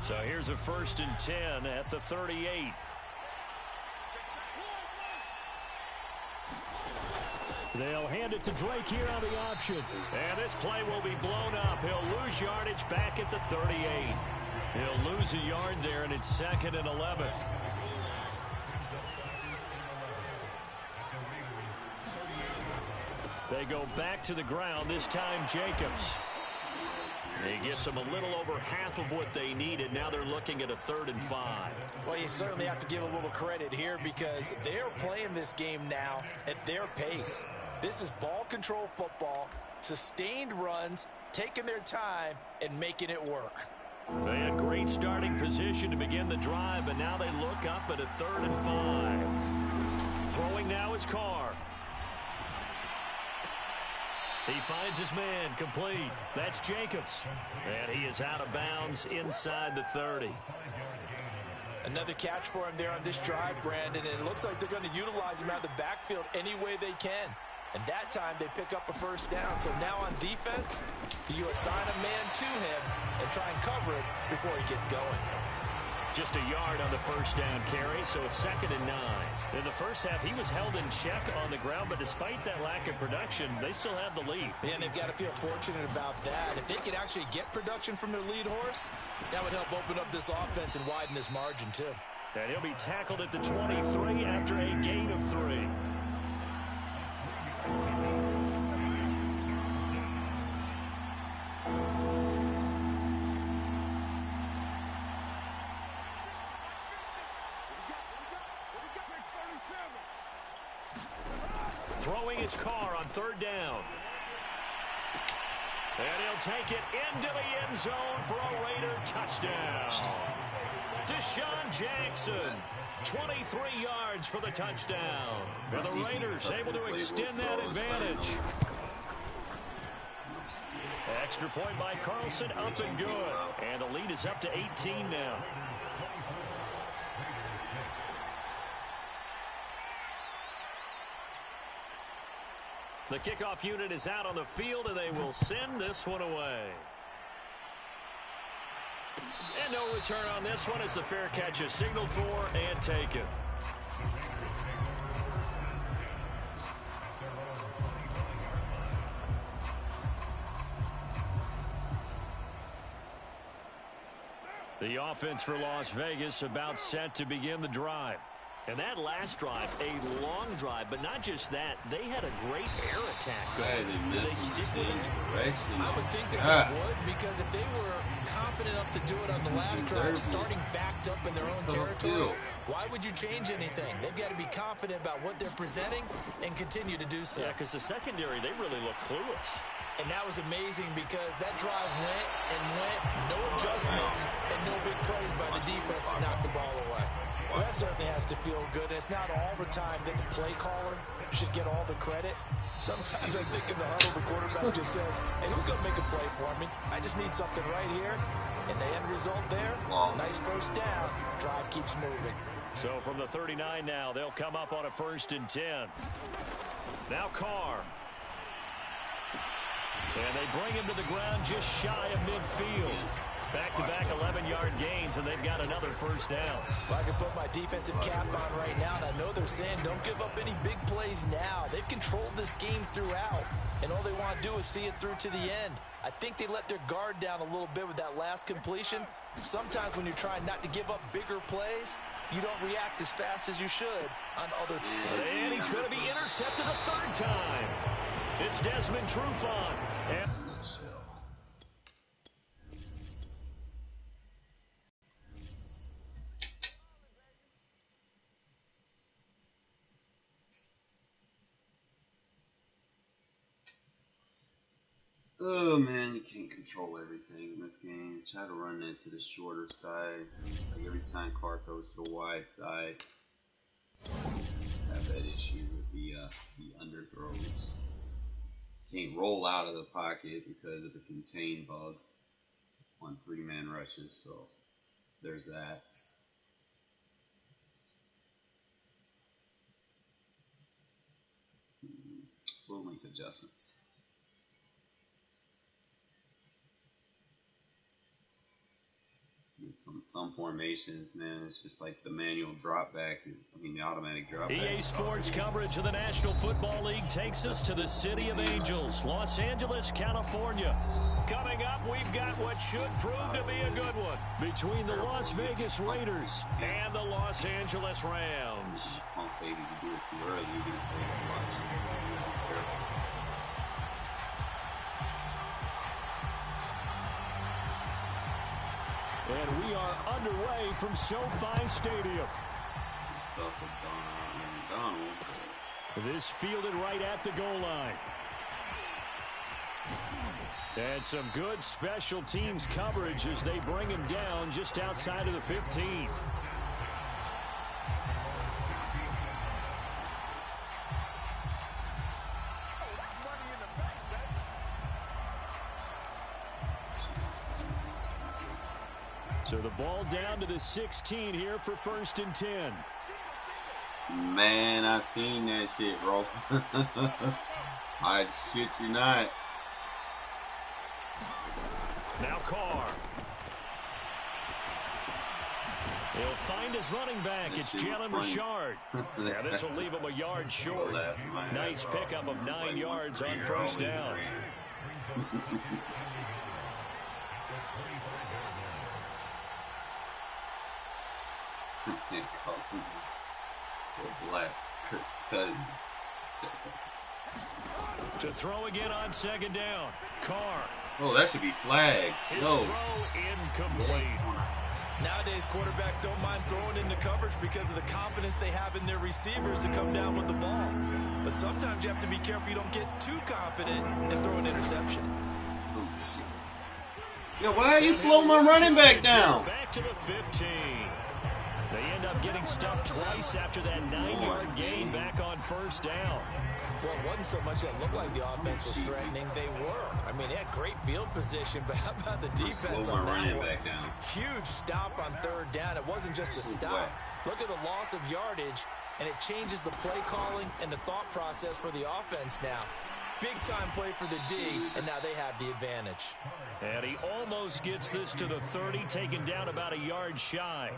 So here's a 1st and 10 at the 38. They'll hand it to Drake here on the option. And this play will be blown up. He'll lose yardage back at the 38. He'll lose a yard there, and it's 2nd and 11. They go back to the ground, this time Jacobs. He gets them a little over half of what they needed. Now they're looking at a 3rd and 5. Well, you certainly have to give a little credit here because they're playing this game now at their pace. This is ball control football, sustained runs, taking their time, and making it work. They had great starting position to begin the drive, but now they look up at a 3rd and 5. Throwing now is Carr. He finds his man, complete. That's Jacobs. And he is out of bounds inside the 30. Another catch for him there on this drive, Brandon, and it looks like they're going to utilize him out of the backfield any way they can. And that time they pick up a 1st down. So now on defense, you assign a man to him and try and cover it before he gets going. Just a yard on the 1st down carry, so it's 2nd and 9. In the first half, he was held in check on the ground, but despite that lack of production, they still have the lead. Yeah, and they've got to feel fortunate about that. If they could actually get production from their lead horse, that would help open up this offense and widen this margin, too. And he'll be tackled at the 23 after a gain of 3. Throwing his Carr on 3rd down. And he'll take it into the end zone for a Raider touchdown. Deshaun Jackson, 23 yards for the touchdown. And the Raiders able to extend that advantage. Extra point by Carlson, up and good. And the lead is up to 18 now. The kickoff unit is out on the field, and they will send this one away. And no return on this one as the fair catch is signaled for and taken. The offense for Las Vegas about set to begin the drive. And that last drive, a long drive, but not just that. They had a great air attack going. They stick with it. I would think that they would, because if they were confident enough to do it on the last drive, starting backed up in their own territory, why would you change anything? They've got to be confident about what they're presenting and continue to do so. Yeah, because the secondary, they really look clueless. And that was amazing because that drive went and went, no adjustments, and no big plays by the defense to knock the ball away. Well, that certainly has to feel good. It's not all the time that the play caller should get all the credit. Sometimes I think in the huddle, the quarterback just says, hey, who's going to make a play for me? I just need something right here. And the end result there, nice first down. Drive keeps moving. So from the 39 now, they'll come up on a 1st and 10. Now Carr. And they bring him to the ground just shy of midfield. Back-to-back 11-yard gains, and they've got another first down. Well, I can put my defensive cap on right now, and I know they're saying don't give up any big plays now. They've controlled this game throughout, and all they want to do is see it through to the end. I think they let their guard down a little bit with that last completion. Sometimes when you're trying not to give up bigger plays, you don't react as fast as you should on other things. And he's going to be intercepted a 3rd time. It's Desmond Trufant. And oh man, you can't control everything in this game. Try to run that to the shorter side. Like every time Kirk goes to the wide side, have that issue with the underthrows. Can't roll out of the pocket because of the contain bug on 3-man rushes, so there's that. We'll make adjustments. Some formations, man, it's just like the manual drop back. I mean, the automatic drop back. EA Sports coverage of the National Football League takes us to the City of Angels, Los Angeles, California. Coming up, we've got what should prove to be a good one between the Las Vegas Raiders and the Los Angeles Rams. Pump baby, you do it too early, you're gonna play that watch. And we are underway from SoFi Stadium. This fielded right at the goal line. And some good special teams coverage as they bring him down just outside of the 15. So the ball down to the 16 here for 1st and 10. Man, I seen that shit, bro. I shit you not. Now Carr. He'll find his running back. It's Jalen Richard. Now this will leave him a yard short. Nice pickup of 9 yards on 1st down. Black Kirk Cousins. To throw again on 2nd down. Carr. Oh, that should be flagged. His No. throw incomplete. Nowadays, quarterbacks don't mind throwing into coverage because of the confidence they have in their receivers to come down with the ball. But sometimes you have to be careful you don't get too confident and throw an interception. Oh, shit. Yo, why are you slow my running back down? Back to the 15. They end up getting stuck twice after that 9-yard gain back on 1st down. Well, it wasn't so much that it looked like the offense was threatening. They were. I mean, they had great field position, but how about the defense on that one? Back down. Huge stop on 3rd down. It wasn't just a stop. Look at the loss of yardage and it changes the play calling and the thought process for the offense now. Big-time play for the D, and now they have the advantage. And he almost gets this to the 30, taken down about a yard shy.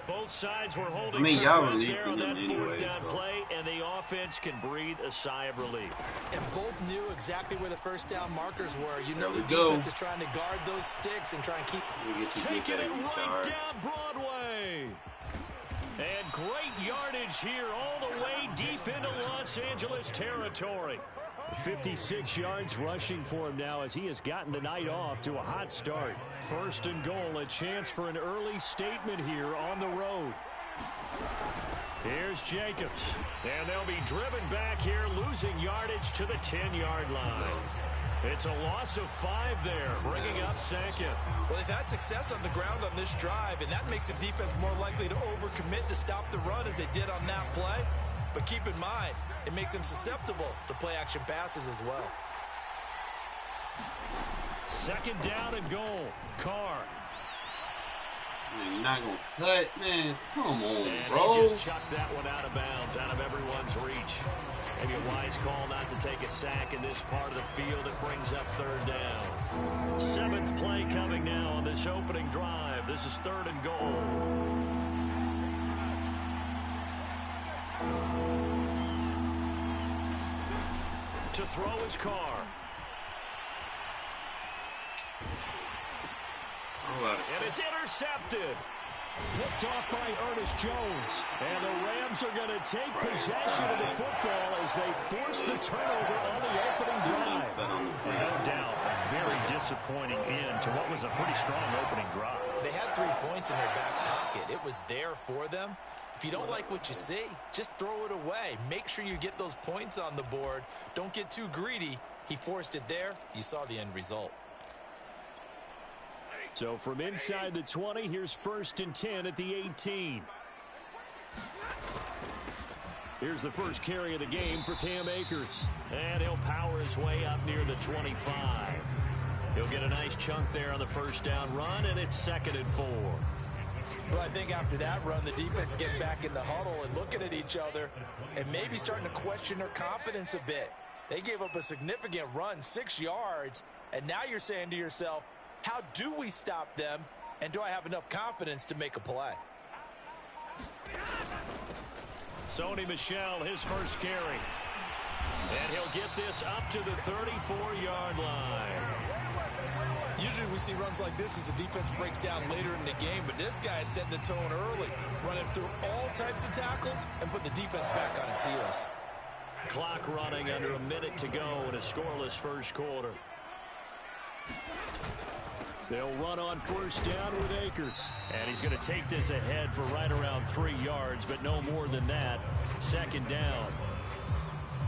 Both sides were holding. I mean, y'all releasing them anyway, down so. play, and the offense can breathe a sigh of relief. And both knew exactly where the first down markers were. You know There the we go. defense is trying to guard those sticks and try and keep taking it right down Broadway. And great yardage here all the way deep into Los Angeles territory. 56 yards rushing for him now as he has gotten the night off to a hot start. First and goal, a chance for an early statement here on the road. Here's Jacobs. And they'll be driven back here, losing yardage to the 10-yard line. It's a loss of 5 there, bringing up second. Well, they've had success on the ground on this drive, and that makes the defense more likely to overcommit to stop the run as they did on that play. But keep in mind, it makes them susceptible to play-action passes as well. Second down and goal. Carr. Man, you're not going to cut? Man, come on, and bro. he just chucked that one out of bounds, out of everyone's reach. Maybe a wise call not to take a sack in this part of the field. It brings up third down. 7th play coming now on this opening drive. This is 3rd and goal. To throw his Carr. And it's intercepted. Picked off by Ernest Jones. And the Rams are going to take possession of the football as they force the turnover on the opening drive. No doubt, a very disappointing end to what was a pretty strong opening drive. They had 3 points in their back pocket. It was there for them. If you don't like what you see, just throw it away. Make sure you get those points on the board. Don't get too greedy. He forced it there. You saw the end result. So from inside the 20, here's 1st and 10 at the 18. Here's the first carry of the game for Cam Akers. And he'll power his way up near the 25. He'll get a nice chunk there on the first down run, and it's 2nd and 4. Well, I think after that run, the defense getting back in the huddle and looking at each other and maybe starting to question their confidence a bit. They gave up a significant run, 6 yards, and now you're saying to yourself, how do we stop them, and do I have enough confidence to make a play? Sony Michel, his first carry. And he'll get this up to the 34-yard line. Usually we see runs like this as the defense breaks down later in the game, but this guy is setting the tone early, running through all types of tackles and put the defense back on its heels. Clock running under a minute to go in a scoreless first quarter. They'll run on first down with Akers. And he's going to take this ahead for right around 3 yards, but no more than that. 2nd down.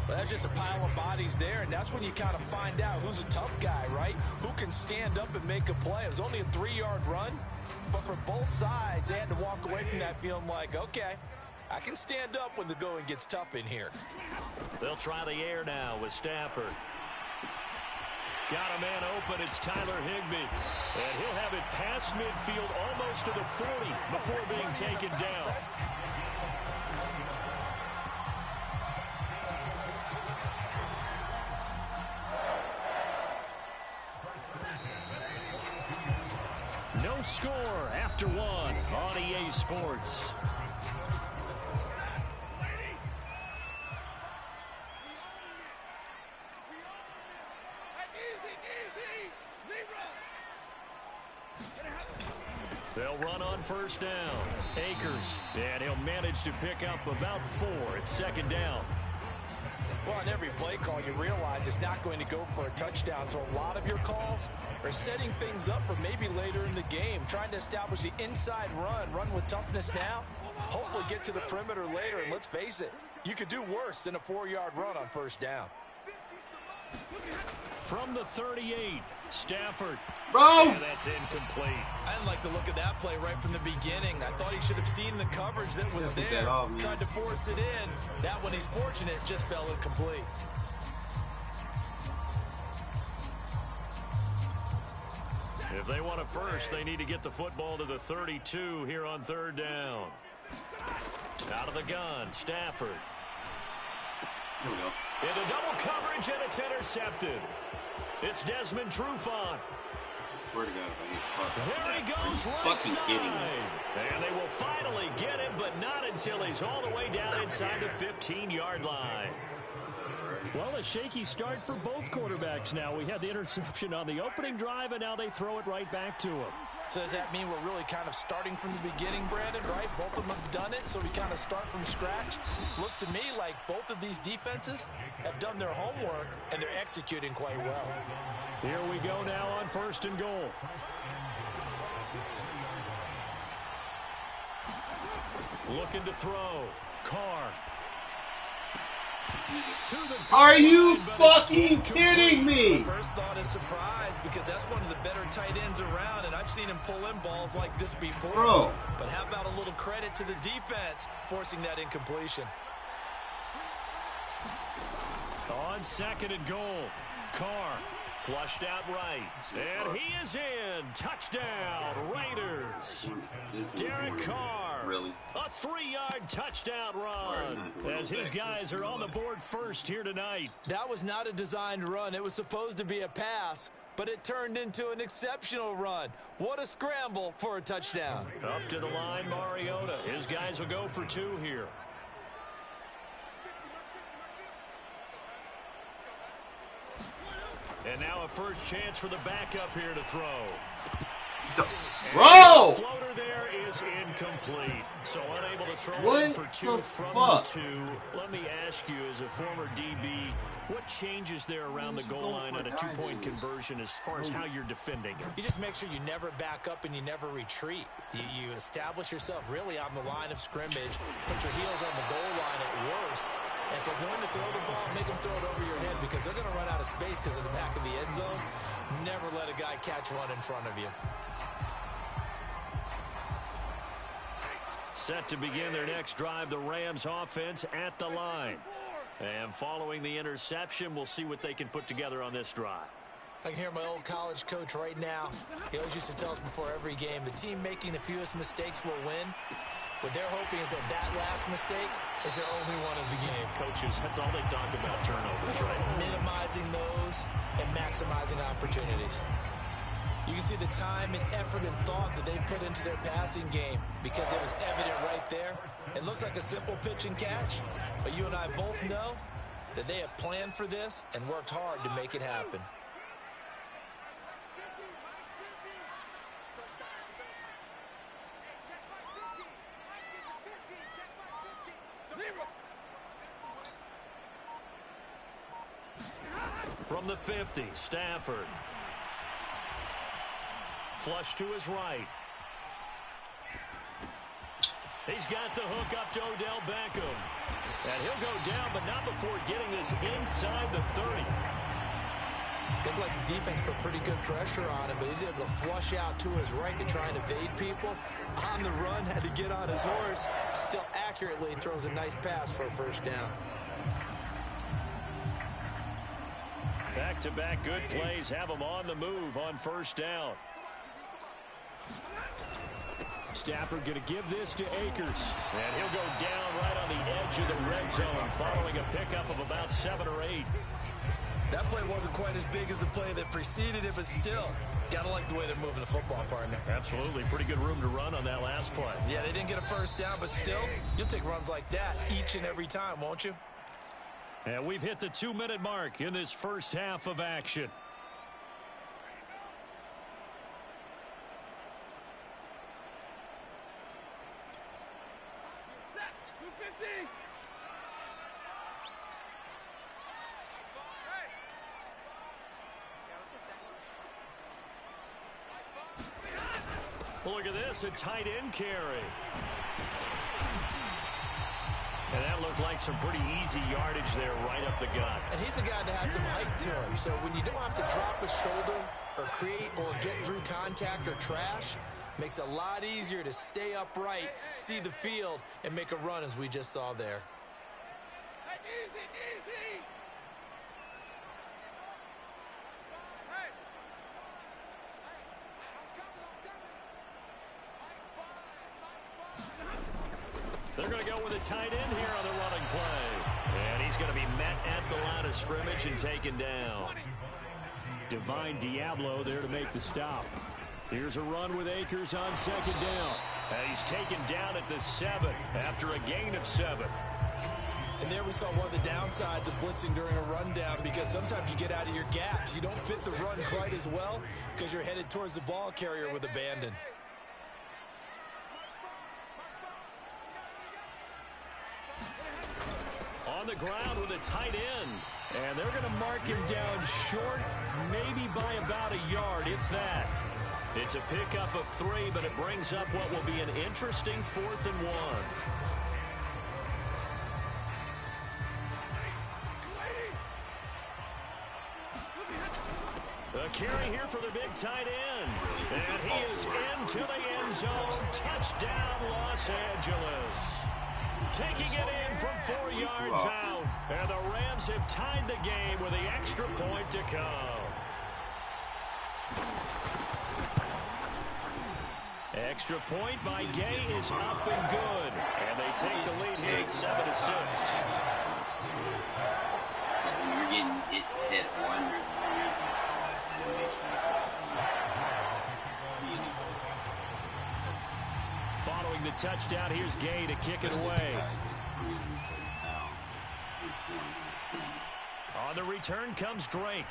Well, that's just a pile of bodies there, and that's when you kind of find out who's a tough guy, right? Who can stand up and make a play. It was only a 3-yard run, but for both sides, they had to walk away from that feeling like, okay, I can stand up when the going gets tough in here. They'll try the air now with Stafford. Got a man open. It's Tyler Higbee. And he'll have it past midfield almost to the 40 before being taken down. No score after 1 on EA Sports. They'll run on first down. Akers, and he'll manage to pick up about 4. It's 2nd down. Well, on every play call, you realize it's not going to go for a touchdown, so a lot of your calls are setting things up for maybe later in the game, trying to establish the inside run with toughness now, hopefully get to the perimeter later, and let's face it, you could do worse than a 4-yard run on first down. From the 38, Stafford. Bro! And that's incomplete. I didn't like the look of that play right from the beginning. I thought he should have seen the coverage that was there. Tried to force it in. That one, he's fortunate, just fell incomplete. If they want a first, they need to get the football to the 32 here on 3rd down. Out of the gun, Stafford. Here we go. Into double coverage, and it's intercepted. It's Desmond Trufant. I swear to God, if I get caught. There he goes, right fucking side. kidding me. And they will finally get him, but not until he's all the way down inside the 15-yard line. Well, a shaky start for both quarterbacks now. We had the interception on the opening drive, and now they throw it right back to him. So does that mean we're really kind of starting from the beginning, Brandon, right? Both of them have done it, so we kind of start from scratch. Looks to me like both of these defenses have done their homework, and they're executing quite well. Here we go now on 1st and goal. Looking to throw. Carr. Are you fucking kidding me? First thought is surprise because that's one of the better tight ends around, and I've seen him pull in balls like this before. Bro. But how about a little credit to the defense forcing that incompletion? On 2nd and goal. Carr flushed out right. And he is in. Touchdown, Raiders. Derek Carr. Really? A 3-yard touchdown run as his guys are on the board first here tonight. That was not a designed run. It was supposed to be a pass, but it turned into an exceptional run. What a scramble for a touchdown. Up to the line, Mariota. His guys will go for 2 here. And now a first chance for the backup here to throw. Bro! The floater there is incomplete. So unable to throw What it for 2 the from fuck? the 2. Let me ask you, as a former DB, what changes there around the goal line on a 2-point conversion as far as how you're defending it? You just make sure you never back up and you never retreat. You establish yourself really on the line of scrimmage, put your heels on the goal line at worst, and if they're going to throw the ball, make them throw it over your head because they're going to run out of space because of the back of the end zone. Never let a guy catch one in front of you. Set to begin their next drive, the Rams offense at the line. And following the interception, we'll see what they can put together on this drive. I can hear my old college coach right now. He always used to tell us before every game, the team making the fewest mistakes will win. What they're hoping is that last mistake is their only one of the game. Coaches, that's all they talk about, turnovers, right? Minimizing those and maximizing opportunities. You can see the time and effort and thought that they put into their passing game because it was evident right there. It looks like a simple pitch and catch, but you and I both know that they have planned for this and worked hard to make it happen. From the 50, Stafford. Flush to his right. He's got the hook up to Odell Beckham. And he'll go down, but not before getting this inside the 30. Looked like the defense put pretty good pressure on him, but he's able to flush out to his right to try and evade people. On the run, had to get on his horse. Still accurately throws a nice pass for a first down. Back-to-back good plays have him on the move on first down. Stafford going to give this to Akers. And he'll go down right on the edge of the red zone following a pickup of about 7 or 8. That play wasn't quite as big as the play that preceded it, but still, gotta like the way they're moving the football, partner. Absolutely. Pretty good room to run on that last play. Yeah, they didn't get a first down, but still, you'll take runs like that each and every time, won't you? And we've hit the 2-minute mark in this first half of action. Look at this, a tight end carry. And that looked like some pretty easy yardage there right up the gut. And he's a guy that has some height to him, so when you don't have to drop a shoulder or create or get through contact or trash, makes it a lot easier to stay upright, see the field, and make a run as we just saw there. The They're going to go with a tight end here on the running play. And he's going to be met at the line of scrimmage and taken down. Divine Diablo there to make the stop. Here's a run with Akers on second down. And he's taken down at the 7 after a gain of 7. And there we saw one of the downsides of blitzing during a rundown, because sometimes you get out of your gaps. You don't fit the run quite as well because you're headed towards the ball carrier with abandon. On the ground with a tight end. And they're going to mark him down short, maybe by about a yard, if that. It's a pickup of 3, but it brings up what will be an interesting 4th and 1. A carry here for the big tight end. And he is into the end zone. Touchdown, Los Angeles. Taking it in from 4 yards out. And the Rams have tied the game with the extra point to come. Extra point by Gay is up and good. And they take the lead here at 7-6. When you're getting hit one, there's no reason for that animation to be in existence. Following the touchdown, here's Gay to kick it away. On the return comes Drake.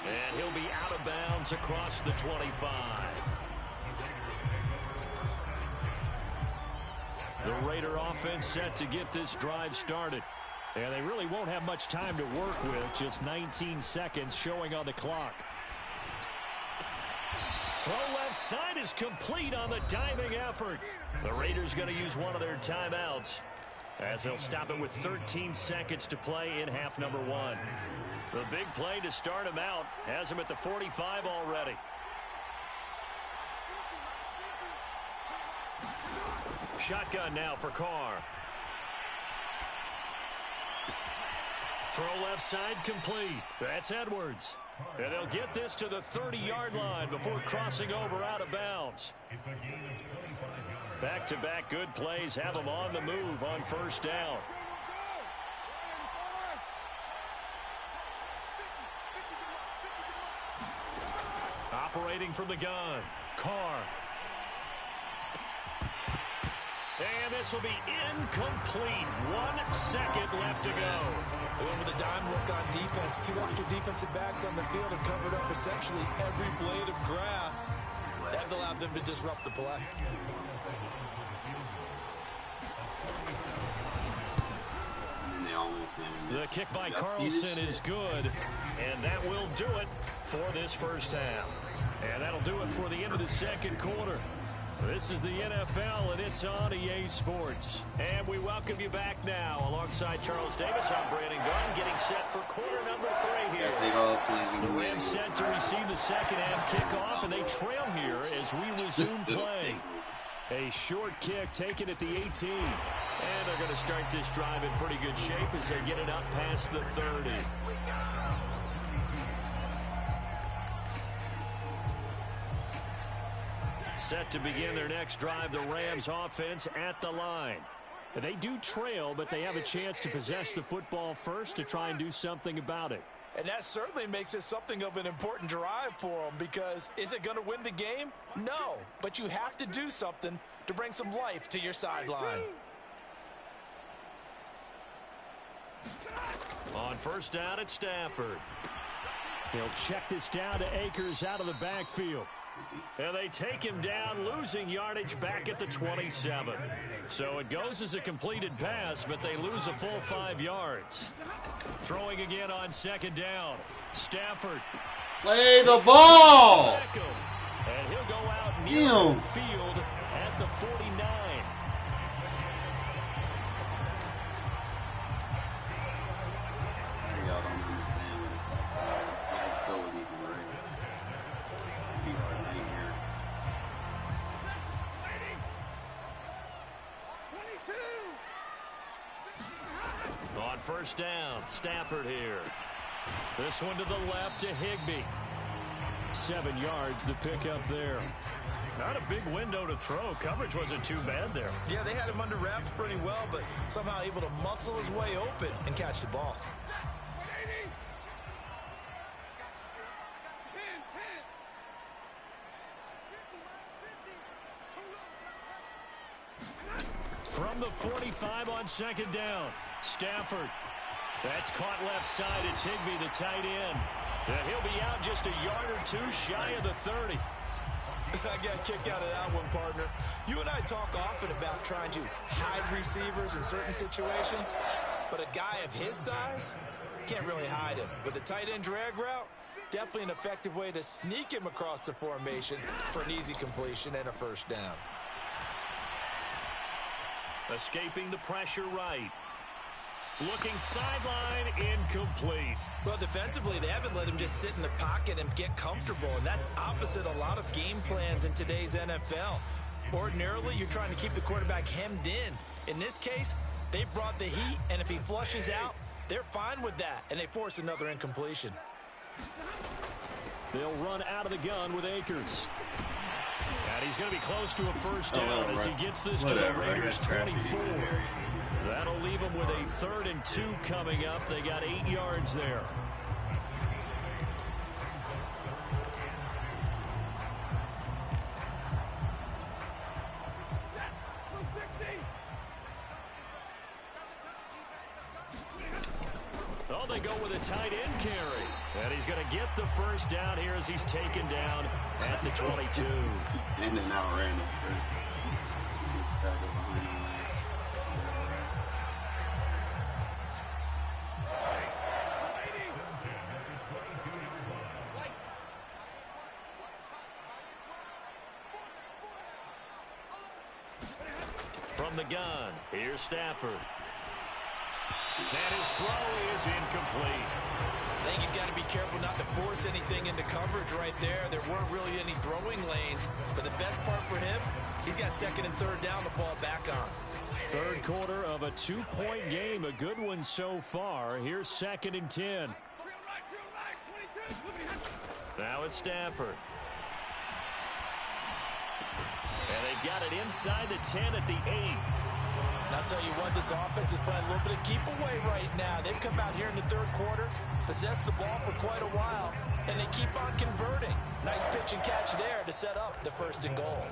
And he'll be out of bounds across the 25. The Raider offense set to get this drive started. And they really won't have much time to work with. Just 19 seconds showing on the clock. Throw left side is complete on the diving effort. The Raiders going to use one of their timeouts, as they'll stop it with 13 seconds to play in half number 1. The big play to start him out has him at the 45 already. Shotgun now for Carr. Throw left side complete. That's Edwards. And they'll get this to the 30-yard line before crossing over out of bounds. Back-to-back good plays have them on the move on first down. Operating from the gun, Carr. And this will be incomplete. 1 second left to go. Going with a dime look on defense. 2 extra defensive backs on the field and covered up essentially every blade of grass. That allowed them to disrupt the play. The kick by Carlson is good, and that will do it for this first half. And that'll do it for the end of the second quarter. This is the NFL, and it's on EA Sports. And we welcome you back now. Alongside Charles Davis, I'm Brandon Gunn, getting set for quarter number 3 here. The Rams set to receive the second half kickoff, and they trail here as we resume play. A short kick taken at the 18. And they're going to start this drive in pretty good shape as they get it up past the 30. Set to begin their next drive, the Rams offense at the line. They do trail, but they have a chance to possess the football first to try and do something about it. And that certainly makes it something of an important drive for them, because is it going to win the game? No, but you have to do something to bring some life to your sideline. On first down at Stafford. He'll check this down to Akers out of the backfield. And they take him down, losing yardage back at the 27. So it goes as a completed pass, but they lose a full 5 yards. Throwing again on second down. Stafford. Play the ball! And he'll go out near the field at the 49. Y'all don't understand what it's like. Abilities and rates. Keep our name here. On first down, Stafford here. This one to the left to Higbee. 7 yards, the pickup there. Not a big window to throw. Coverage wasn't too bad there. Yeah, they had him under wraps pretty well, but somehow able to muscle his way open and catch the ball. From the 45 on second down, Stafford. That's caught left side. It's Higbee, the tight end. And he'll be out just a yard or two shy of the 30. I got a kick out of that one, partner. You and I talk often about trying to hide receivers in certain situations, but a guy of his size can't really hide him. With the tight end drag route, definitely an effective way to sneak him across the formation for an easy completion and a first down. Escaping the pressure right. Looking sideline, incomplete. Well, defensively, they haven't let him just sit in the pocket and get comfortable, and that's opposite a lot of game plans in today's NFL. Ordinarily, you're trying to keep the quarterback hemmed in. In this case, they brought the heat, and if he flushes out, they're fine with that, and they force another incompletion. They'll run out of the gun with Akers. And he's going to be close to a first down as he gets this to the Raiders' 24. That'll leave them with a 3rd and 2 coming up. They got 8 yards there. Oh, they go with a tight end carry. And he's going to get the first down here as he's taken down at the 22. And then now random. From the gun, here's Stafford. And his throw is incomplete. I think he's got to be careful not to force anything into coverage right there. There weren't really any throwing lanes, but the best part for him, he's got 2nd and 3rd down to fall back on. 3rd quarter of a 2-point game, a good one so far. Here's 2nd and 10. Now it's Stafford. And they've got it inside the 10 at the 8. And I'll tell you what, this offense is playing a little bit of keep away right now. They've come out here in the 3rd quarter, possessed the ball for quite a while, and they keep on converting. Nice pitch and catch there to set up the 1st and goal.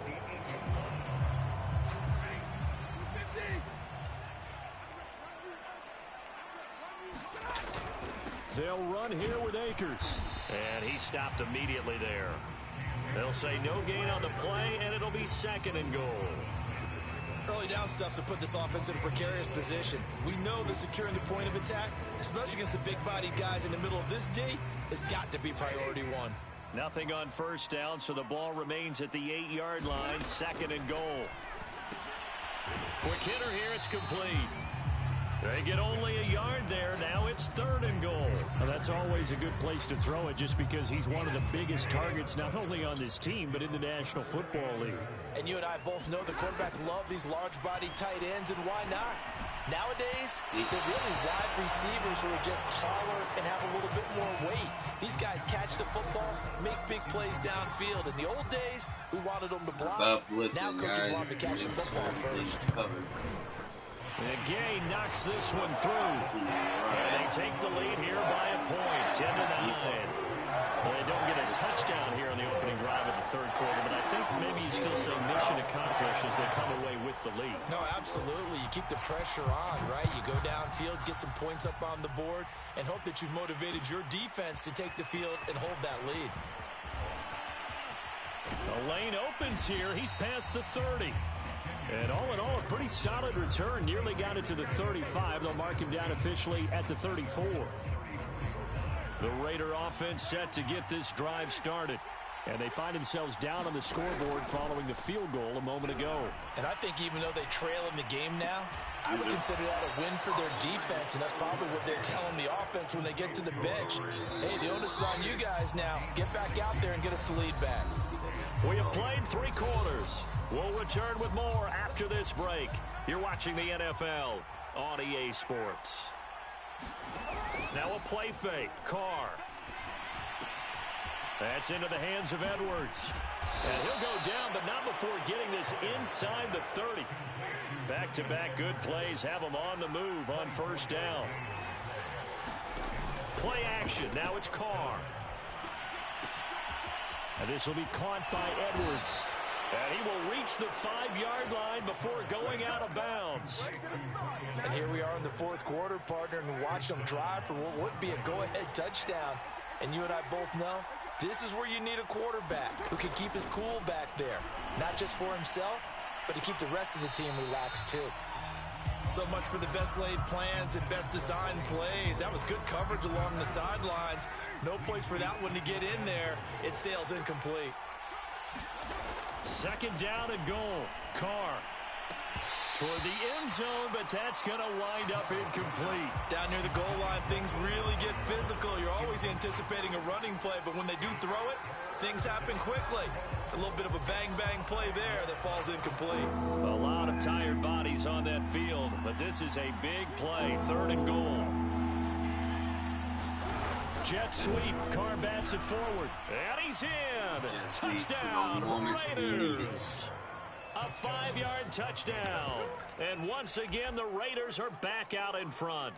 They'll run here with Akers. And he stopped immediately there. They'll say no gain on the play, and it'll be 2nd and goal. Early down stuff's to put this offense in a precarious position. We know that securing the point of attack, especially against the big-bodied guys in the middle of this D, has got to be priority 1. Nothing on first down, so the ball remains at the 8-yard line, 2nd and goal. Quick hitter here, it's complete. They get only a yard there. Now it's 3rd and goal. Well, that's always a good place to throw it just because he's one of the biggest targets not only on this team but in the National Football League. And you and I both know the quarterbacks love these large-bodied tight ends, and why not? Nowadays, they're really wide receivers who are just taller and have a little bit more weight. These guys catch the football, make big plays downfield. In the old days, we wanted them to block. Now coaches want them to catch the football first. And Gay knocks this one through. And they take the lead here by a point, 10-9. Well, they don't get a touchdown here on the opening drive of the 3rd quarter, but I think maybe you still say mission accomplished as they come away with the lead. No, absolutely. You keep the pressure on, right? You go downfield, get some points up on the board, and hope that you've motivated your defense to take the field and hold that lead. The lane opens here. He's past the 30. And all in all, a pretty solid return. Nearly got it to the 35. They'll mark him down officially at the 34. The Raider offense set to get this drive started. And they find themselves down on the scoreboard following the field goal a moment ago. And I think even though they trail in the game now, I would consider that a win for their defense, and that's probably what they're telling the offense when they get to the bench. Hey, the onus is on you guys now. Get back out there and get us the lead back. We have played 3 quarters. We'll return with more after this break. You're watching the NFL on EA Sports. Now a play fake. Carr. That's into the hands of Edwards. And he'll go down, but not before getting this inside the 30. Back-to-back good plays have him on the move on first down. Play action. Now it's Carr. And this will be caught by Edwards. And he will reach the 5-yard line before going out of bounds. And here we are in the fourth quarter, partner, and watch them drive for what would be a go-ahead touchdown. And you and I both know this is where you need a quarterback who can keep his cool back there. Not just for himself, but to keep the rest of the team relaxed too. So much for the best laid plans and best designed plays. That was good coverage along the sidelines. No place for that one to get in there. It sails incomplete. Second down and goal. Carr toward the end zone, but that's going to wind up incomplete. Down near the goal line, things really get physical. You're always anticipating a running play, but when they do throw it, things happen quickly. A little bit of a bang-bang play there that falls incomplete. A lot of tired bodies on that field, but this is a big play. Third and goal. Jet sweep. Carr bats it forward. And he's in. Touchdown, Raiders. A 5-yard touchdown. And once again, the Raiders are back out in front.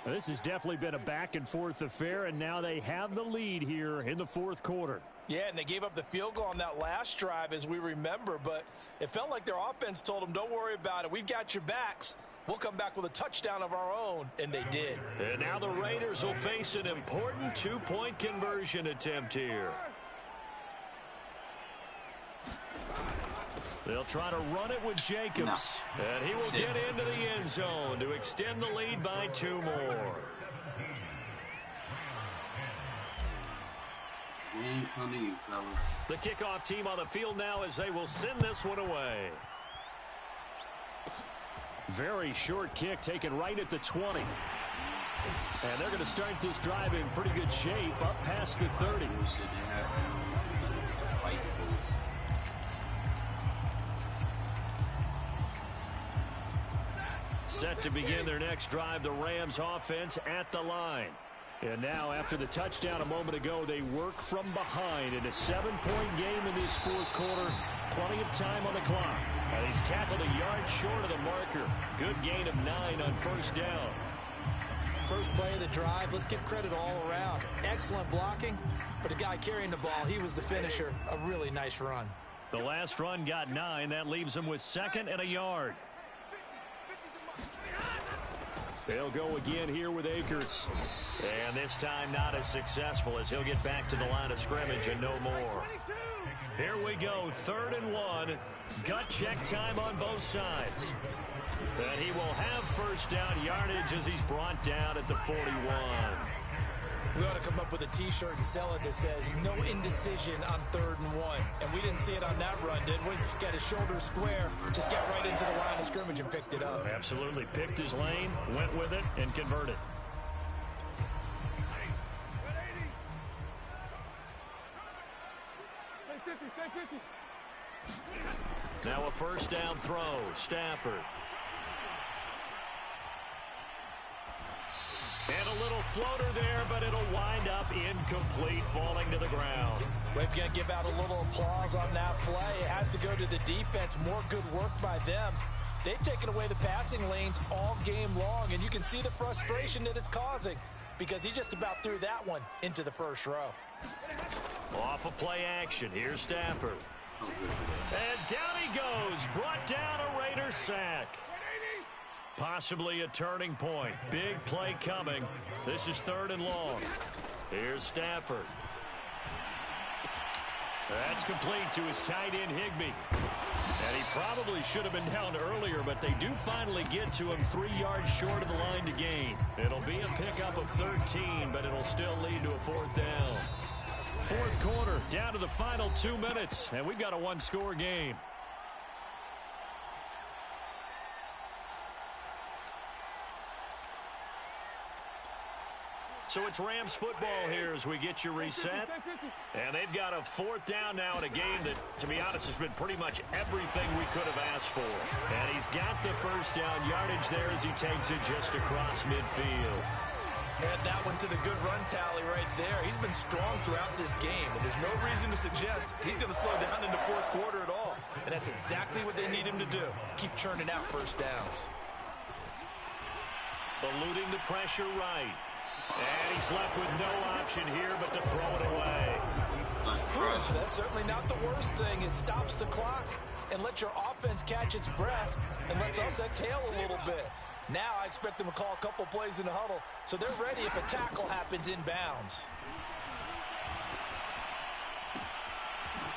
This has definitely been a back-and-forth affair, and now they have the lead here in the fourth quarter. Yeah, and they gave up the field goal on that last drive, as we remember, but it felt like their offense told them, don't worry about it. We've got your backs. We'll come back with a touchdown of our own, and they did. And now the Raiders will face an important two-point conversion attempt here. They'll try to run it with Jacobs. And he will get into the end zone to extend the lead by 2 more. Ain't coming, you fellas. The kickoff team on the field now as they will send this one away. Very short kick taken right at the 20. And they're going to start this drive in pretty good shape up past the 30. Set to begin their next drive, the Rams offense at the line. And now, after the touchdown a moment ago, they work from behind in a 7-point game in this fourth quarter. Plenty of time on the clock. And he's tackled a yard short of the marker. Good gain of 9 on first down. First play of the drive, let's give credit all around. Excellent blocking, but the guy carrying the ball, he was the finisher. A really nice run. The last run got 9. That leaves him with 2nd and a yard. They'll go again here with Akers. And this time not as successful as he'll get back to the line of scrimmage and no more. Here we go, 3rd and 1. Gut check time on both sides. And he will have first down yardage as he's brought down at the 41. We ought to come up with a T-shirt and sell it that says no indecision on 3rd and 1. And we didn't see it on that run, did we? Got his shoulders square, just got right into the line of scrimmage and picked it up. Absolutely. Picked his lane, went with it, and converted. Now a first down throw. Stafford. And a little floater there, but it'll wind up incomplete, falling to the ground. We're going to give out a little applause on that play. It has to go to the defense. More good work by them. They've taken away the passing lanes all game long, and you can see the frustration that it's causing because he just about threw that one into the first row. Off of play action. Here's Stafford. And down he goes. Brought down a Raider sack. Possibly a turning point. Big play coming. This is 3rd and long. Here's Stafford. That's complete to his tight end, Higbee. And he probably should have been down earlier, but they do finally get to him 3 yards short of the line to gain. It'll be a pickup of 13, but it'll still lead to a 4th down. Fourth quarter, down to the final 2 minutes, and we've got a 1-score game. So it's Rams football here as we get you reset. And they've got a 4th down now in a game that, to be honest, has been pretty much everything we could have asked for. And he's got the first down yardage there as he takes it just across midfield. Add that one to the good run tally right there. He's been strong throughout this game, and there's no reason to suggest he's going to slow down in the fourth quarter at all. And that's exactly what they need him to do. Keep churning out first downs. Eluding the pressure right. And he's left with no option here but to throw it away. That's certainly not the worst thing. It stops the clock and lets your offense catch its breath and lets us exhale a little bit. Now I expect them to call a couple plays in the huddle so they're ready if a tackle happens inbounds.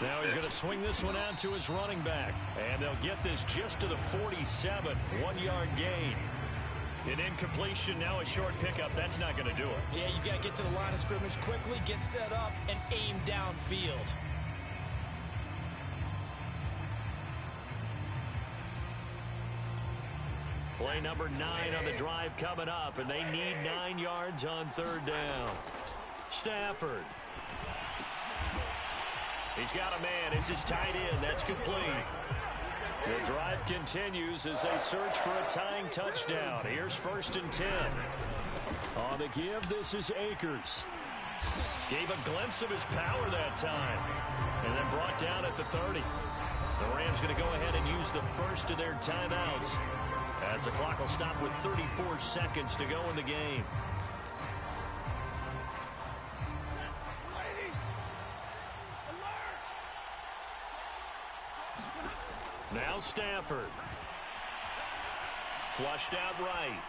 Now he's going to swing this one out to his running back. And they'll get this just to the 47, 1-yard gain. An incompletion, now a short pickup. That's not going to do it. Yeah, you've got to get to the line of scrimmage quickly, get set up, and aim downfield. Play number 9 on the drive coming up, and they need 9 yards on third down. Stafford. He's got a man. It's his tight end. That's complete. The drive continues as they search for a tying touchdown. Here's 1st and 10. On the give, this is Akers. Gave a glimpse of his power that time. And then brought down at the 30. The Rams going to go ahead and use the first of their timeouts, as the clock will stop with 34 seconds to go in the game. Now Stafford. Flushed out right.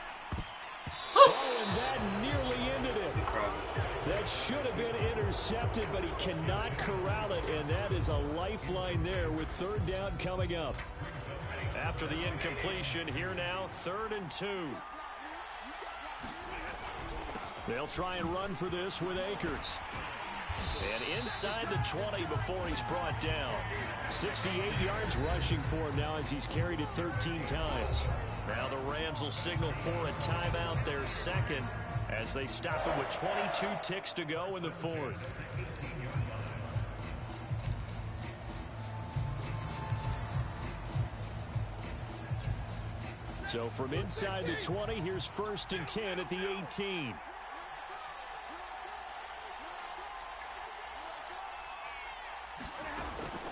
Oh, and that nearly ended it. That should have been intercepted, but he cannot corral it, and that is a lifeline there with third down coming up. After the incompletion, here now, 3rd and 2. They'll try and run for this with Akers. And inside the 20 before he's brought down. 68 yards rushing for him now as he's carried it 13 times. Now the Rams will signal for a timeout, their second, as they stop it with 22 ticks to go in the fourth. So from inside the 20, here's 1st and 10 at the 18.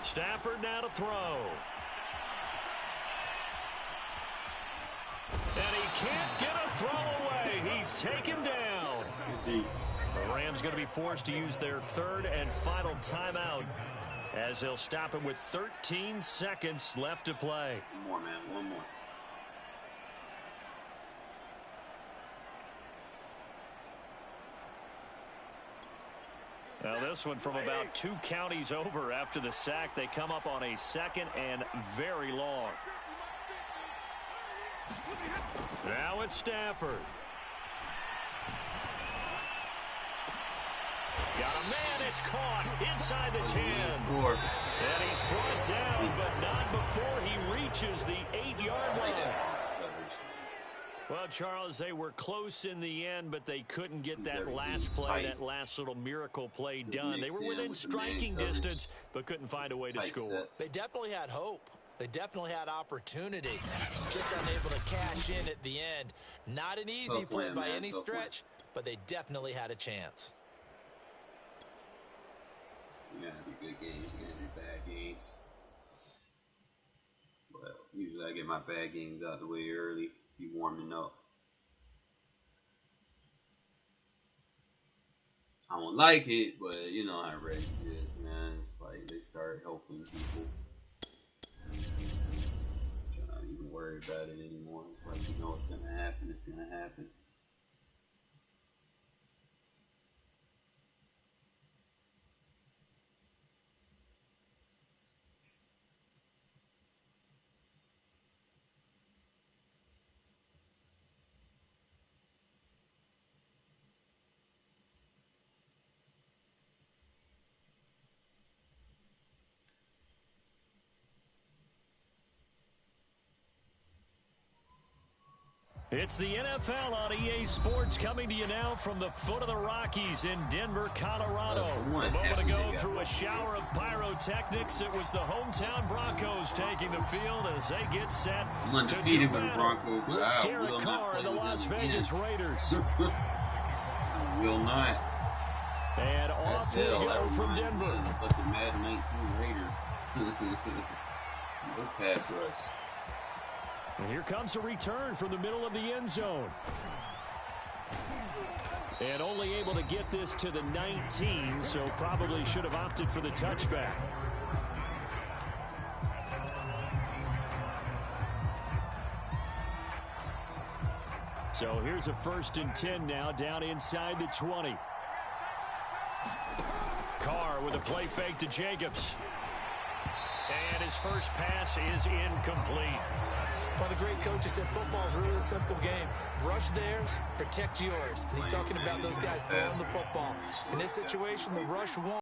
Stafford now to throw. And he can't get a throw away. He's taken down. The Rams going to be forced to use their 3rd and final timeout, as they'll stop him with 13 seconds left to play. One more, man. One more. Now this one from about 2 counties over after the sack. They come up on a 2nd and very long. Now it's Stafford. Got a man. It's caught inside the 10. And he's brought down, but not before he reaches the 8-yard line. Well, Charles, they were close in the end, but they couldn't get that last play, that last little miracle play done. They were within striking distance, but couldn't find a way to score. They definitely had hope. They definitely had opportunity. Just unable to cash in at the end. Not an easy play by any stretch, but they definitely had a chance. You're going to have good games, you're going to have bad games. But usually I get my bad games out the way early. Be warming up. I don't like it, but you know how Reddit is, man. It's like they start helping people. I'm not even worry about it anymore. It's like, you know, it's gonna happen. It's gonna happen. It's the NFL on EA Sports, coming to you now from the foot of the Rockies in Denver, Colorado. A moment ago, through a shower of pyrotechnics, it was the hometown Broncos taking the field as they get set to do battle with Derek Carr and the Las Vegas Raiders. Will not. And off we go from Denver. Look at Madden 19 Raiders. No pass rush. And here comes a return from the middle of the end zone. And only able to get this to the 19, so probably should have opted for the touchback. So here's a 1st and 10 now, down inside the 20. Carr with a play fake to Jacobs. And his first pass is incomplete. One of the great coaches said football is really a simple game. Rush theirs, protect yours. And he's talking about those guys throwing the football. In this situation, the rush won.